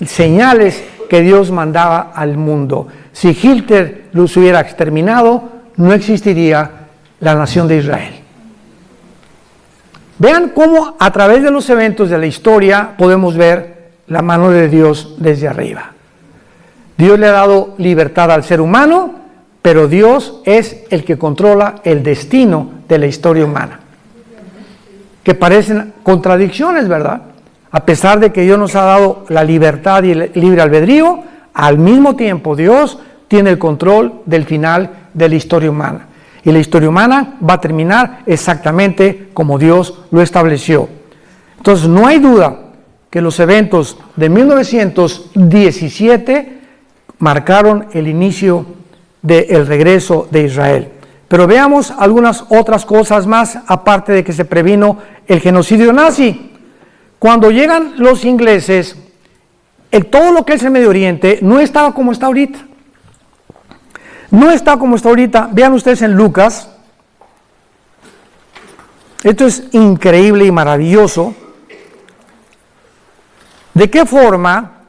señales que Dios mandaba al mundo. Si Hitler los hubiera exterminado, no existiría la nación de Israel. Vean cómo a través de los eventos de la historia podemos ver la mano de Dios desde arriba. Dios le ha dado libertad al ser humano, pero Dios es el que controla el destino de la historia humana. Que parecen contradicciones, ¿verdad? A pesar de que Dios nos ha dado la libertad y el libre albedrío, al mismo tiempo Dios tiene el control del final de la historia humana. Y la historia humana va a terminar exactamente como Dios lo estableció. Entonces, no hay duda que los eventos de 1917 marcaron el inicio del regreso de Israel. Pero veamos algunas otras cosas más, aparte de que se previno el genocidio nazi. Cuando llegan los ingleses, todo lo que es el Medio Oriente no estaba como está ahorita. No está como está ahorita. Vean ustedes en Lucas. Esto es increíble y maravilloso. ¿De qué forma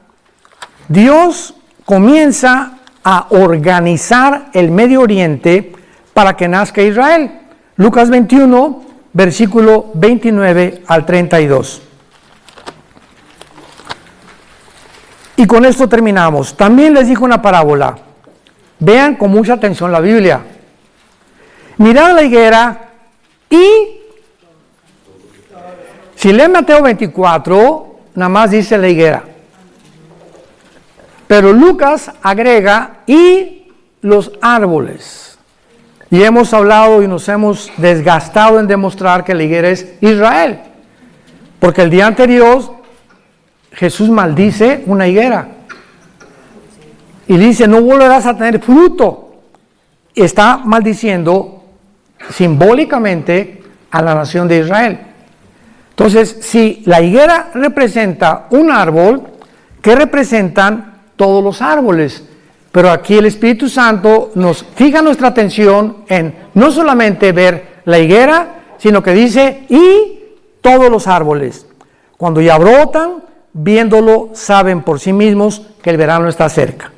Dios comienza a organizar el Medio Oriente para que nazca Israel? Lucas 21, versículo 29 al 32. Y con esto terminamos. También les dijo una parábola. Vean con mucha atención la Biblia. Mirad la higuera y, si leen Mateo 24, nada más dice la higuera. Pero Lucas agrega y los árboles. Y hemos hablado y nos hemos desgastado en demostrar que la higuera es Israel. Porque el día anterior Jesús maldice una higuera. Y dice, no volverás a tener fruto. Está maldiciendo simbólicamente a la nación de Israel. Entonces, si la higuera representa un árbol, ¿qué representan todos los árboles? Pero aquí el Espíritu Santo nos fija nuestra atención en no solamente ver la higuera, sino que dice, y todos los árboles. Cuando ya brotan, viéndolo, saben por sí mismos que el verano está cerca.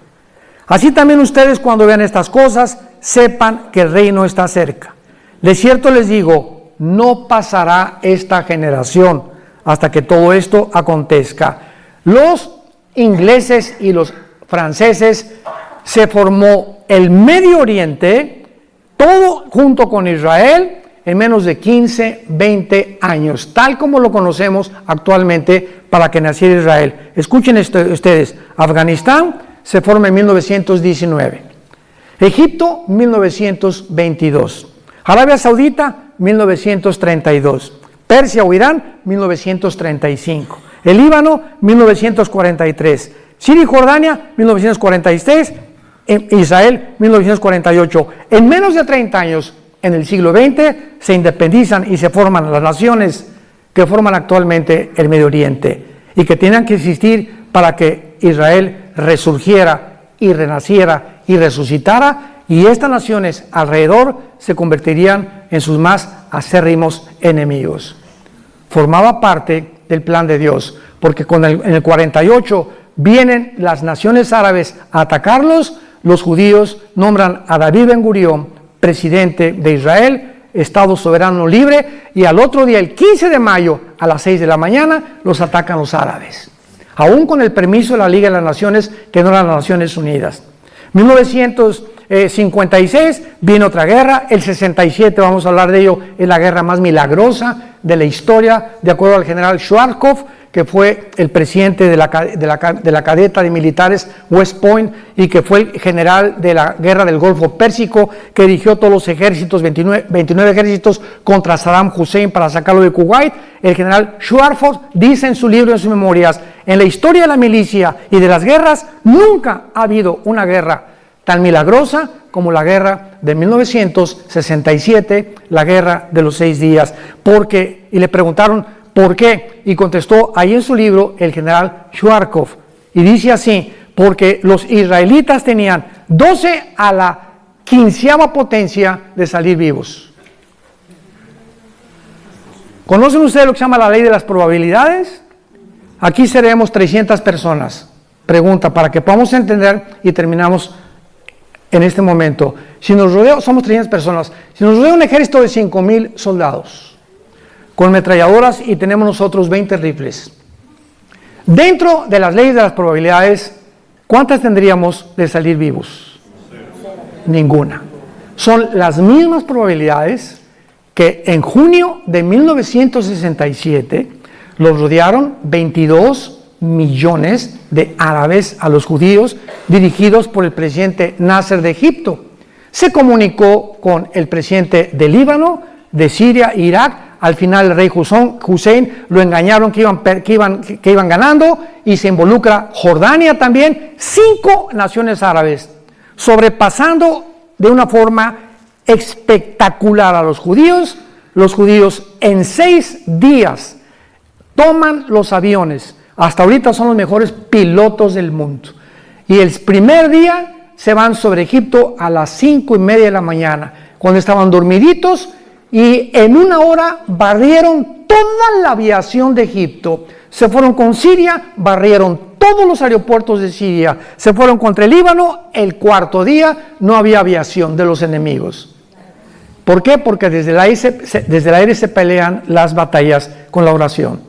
Así también ustedes, cuando vean estas cosas, sepan que el reino está cerca. De cierto les digo, no pasará esta generación hasta que todo esto acontezca. Los ingleses y los franceses, se formó el Medio Oriente, todo junto con Israel, en menos de 15, 20 años, tal como lo conocemos actualmente, para que naciera Israel. Escuchen esto ustedes. Afganistán se forma en 1919. Egipto, 1922. Arabia Saudita, 1932. Persia o Irán, 1935. El Líbano, 1943. Siria y Jordania, 1946. Israel, 1948. En menos de 30 años, en el siglo XX, se independizan y se forman las naciones que forman actualmente el Medio Oriente y que tenían que existir para que Israel resurgiera y renaciera y resucitara, y estas naciones alrededor se convertirían en sus más acérrimos enemigos. Formaba parte del plan de Dios, porque en el 48 vienen las naciones árabes a atacarlos. Los judíos nombran a David Ben Gurión presidente de Israel, Estado soberano libre, y al otro día, el 15 de mayo, a las 6 de la mañana, los atacan los árabes, aún con el permiso de la Liga de las Naciones, que no eran las Naciones Unidas. 1956 viene otra guerra. El 67, vamos a hablar de ello, es la guerra más milagrosa de la historia, de acuerdo al general Schwarzkopf, que fue el presidente de la cadeta de militares West Point y que fue el general de la guerra del Golfo Pérsico, que dirigió todos los ejércitos, 29 ejércitos contra Saddam Hussein para sacarlo de Kuwait. El general Schwarzkopf dice en su libro, en sus memorias: en la historia de la milicia y de las guerras nunca ha habido una guerra tan milagrosa como la guerra de 1967, la guerra de los 6 días. Y le preguntaron ¿por qué? Y contestó ahí en su libro el general Schwarzkopf, y dice así: porque los israelitas tenían 12 a la 15ª potencia de salir vivos. ¿Conocen ustedes lo que se llama la ley de las probabilidades? Aquí seremos 300 personas. Pregunta, para que podamos entender, y terminamos en este momento. Si nos rodea, somos 300 personas. Si nos rodea un ejército de 5,000 soldados, con ametralladoras, y tenemos nosotros 20 rifles. Dentro de las leyes de las probabilidades, ¿cuántas tendríamos de salir vivos? Ninguna. Son las mismas probabilidades que en junio de 1967 los rodearon 22 millones de árabes a los judíos, dirigidos por el presidente Nasser de Egipto. Se comunicó con el presidente de Líbano, de Siria e Irak. Al final el rey Hussein lo engañaron que iban ganando, y se involucra Jordania también, 5 naciones árabes, sobrepasando de una forma espectacular a los judíos. Los judíos en 6 días toman los aviones. Hasta ahorita son los mejores pilotos del mundo. Y el primer día se van sobre Egipto a las 5:30 de la mañana, cuando estaban dormiditos, y en 1 hora barrieron toda la aviación de Egipto. Se fueron con Siria, barrieron todos los aeropuertos de Siria. Se fueron contra el Líbano. El 4.º día no había aviación de los enemigos. ¿Por qué? Porque desde el aire se pelean las batallas con la oración.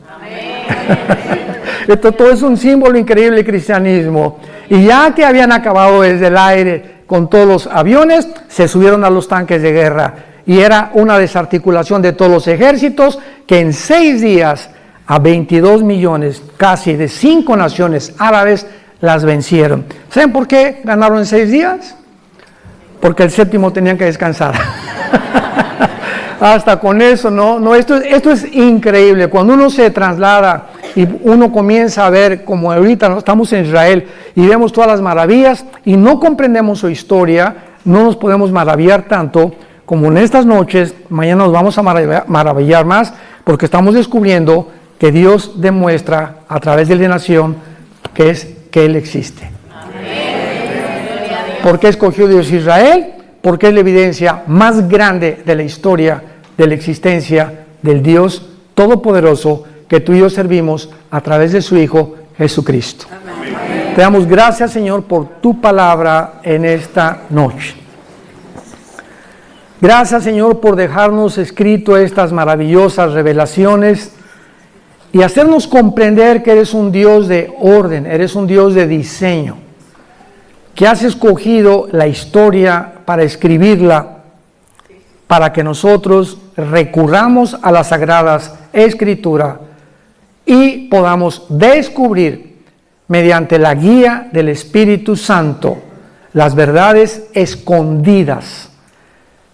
Esto todo es un símbolo increíble del cristianismo. Y ya que habían acabado desde el aire con todos los aviones, se subieron a los tanques de guerra. Y era una desarticulación de todos los ejércitos, que en 6 días a 22 millones, casi de 5 naciones árabes, las vencieron. ¿Saben por qué ganaron en 6 días? Porque el 7º tenían que descansar. Hasta con eso, esto es increíble. Cuando uno se traslada y uno comienza a ver, como ahorita estamos en Israel y vemos todas las maravillas y no comprendemos su historia, no nos podemos maravillar tanto como en estas noches. Mañana nos vamos a maravillar más, porque estamos descubriendo que Dios demuestra a través de la nación que Él existe. ¿Por qué escogió Dios Israel? Porque es la evidencia más grande de la historia de la existencia del Dios Todopoderoso que tú y yo servimos a través de su Hijo Jesucristo. Amén. Te damos gracias, Señor, por tu palabra en esta noche. Gracias, Señor, por dejarnos escrito estas maravillosas revelaciones y hacernos comprender que eres un Dios de orden, eres un Dios de diseño, que has escogido la historia para escribirla, para que nosotros recurramos a las Sagradas Escrituras y podamos descubrir, mediante la guía del Espíritu Santo, las verdades escondidas.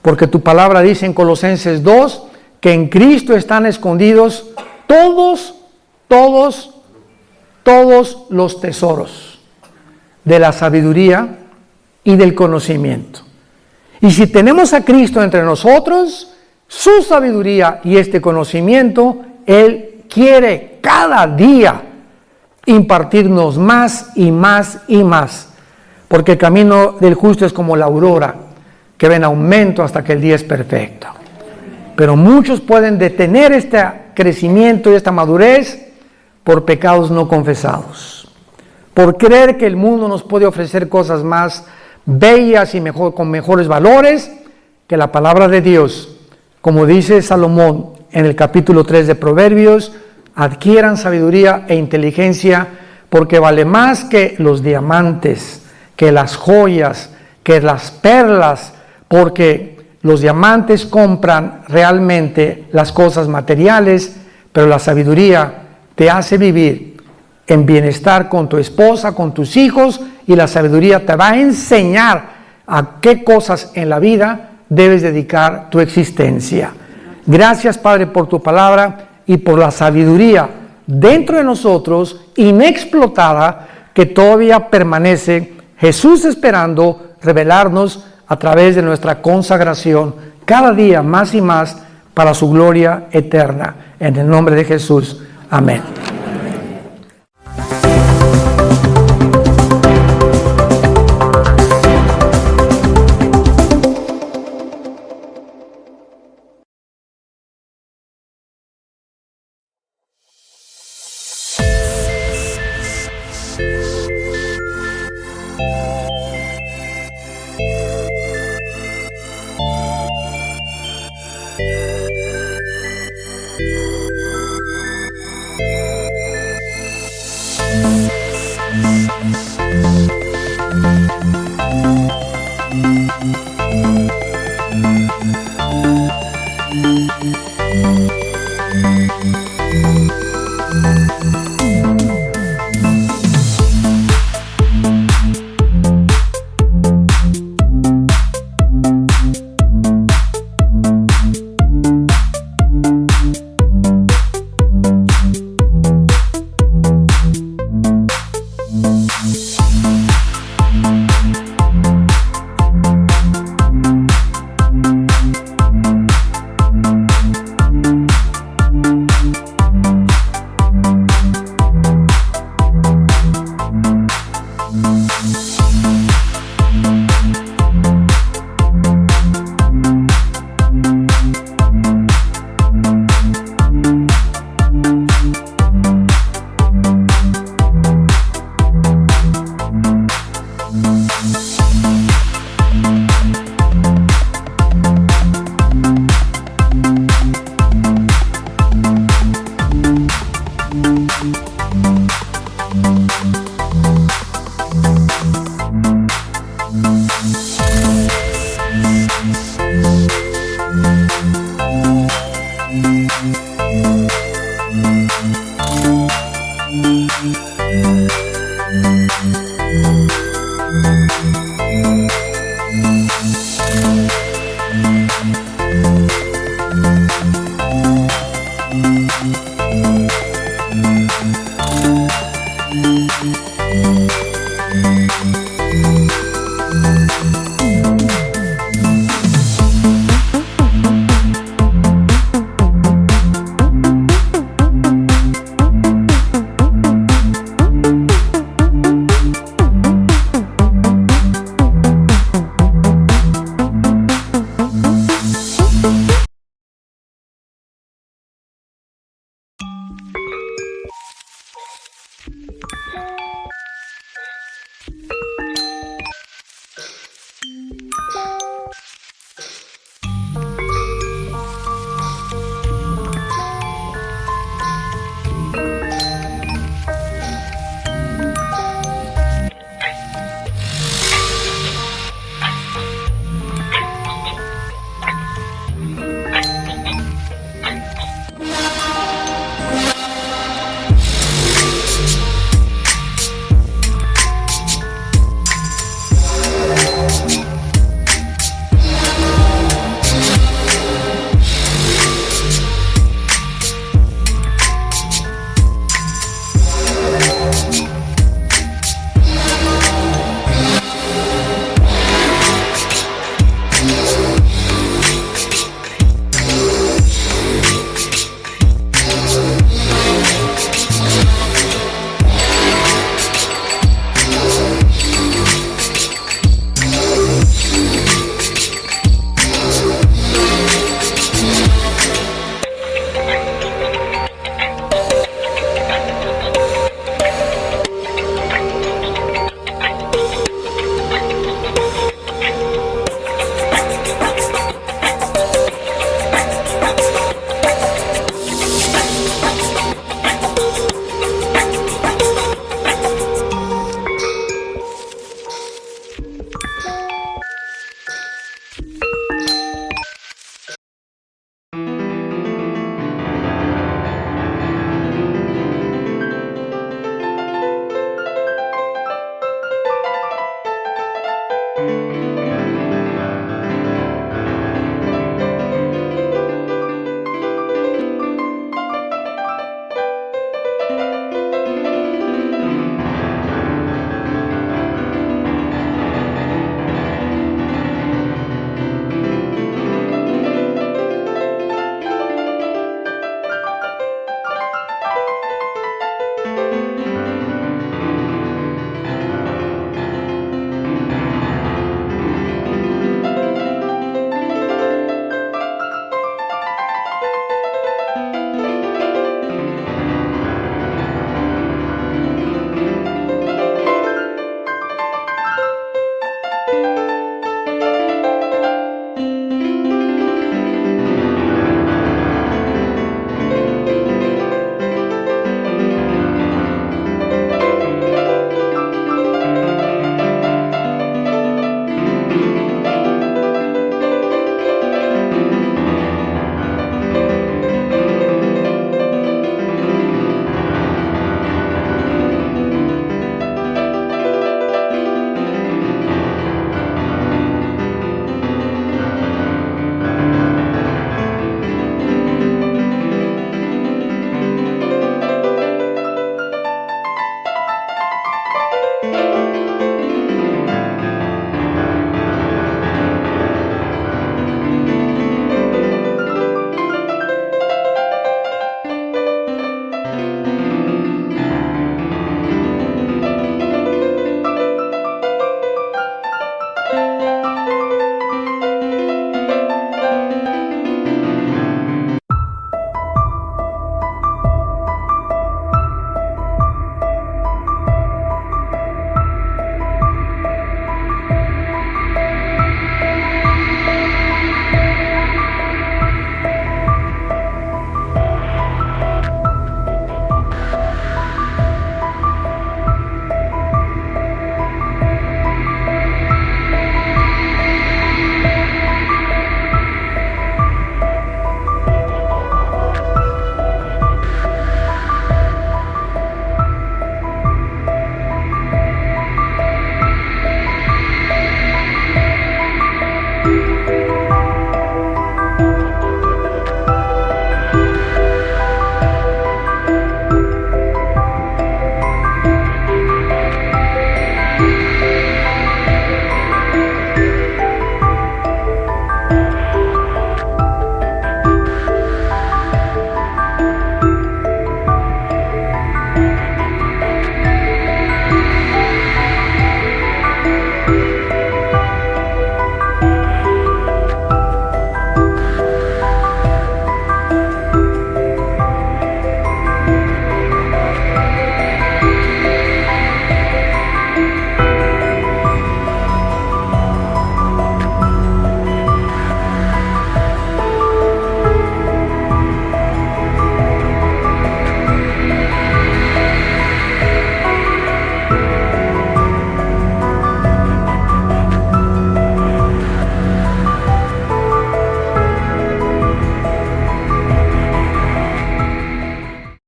Porque tu palabra dice en Colosenses 2 que en Cristo están escondidos todos todos los tesoros de la sabiduría y del conocimiento. Y si tenemos a Cristo entre nosotros, su sabiduría y este conocimiento, Él quiere cada día impartirnos más y más y más, porque el camino del justo es como la aurora, que va en aumento hasta que el día es perfecto. Pero muchos pueden detener este crecimiento y esta madurez por pecados no confesados, por creer que el mundo nos puede ofrecer cosas más bellas y con mejores valores que la palabra de Dios. Como dice Salomón en el capítulo 3 de Proverbios, adquieran sabiduría e inteligencia, porque vale más que los diamantes, que las joyas, que las perlas, porque los diamantes compran realmente las cosas materiales, pero la sabiduría te hace vivir en bienestar con tu esposa, con tus hijos, y la sabiduría te va a enseñar a qué cosas en la vida debes dedicar tu existencia. Gracias, Padre, por tu palabra y por la sabiduría dentro de nosotros, inexplotada, que todavía permanece. Jesús esperando revelarnos a través de nuestra consagración cada día más y más para su gloria eterna. En el nombre de Jesús. Amén.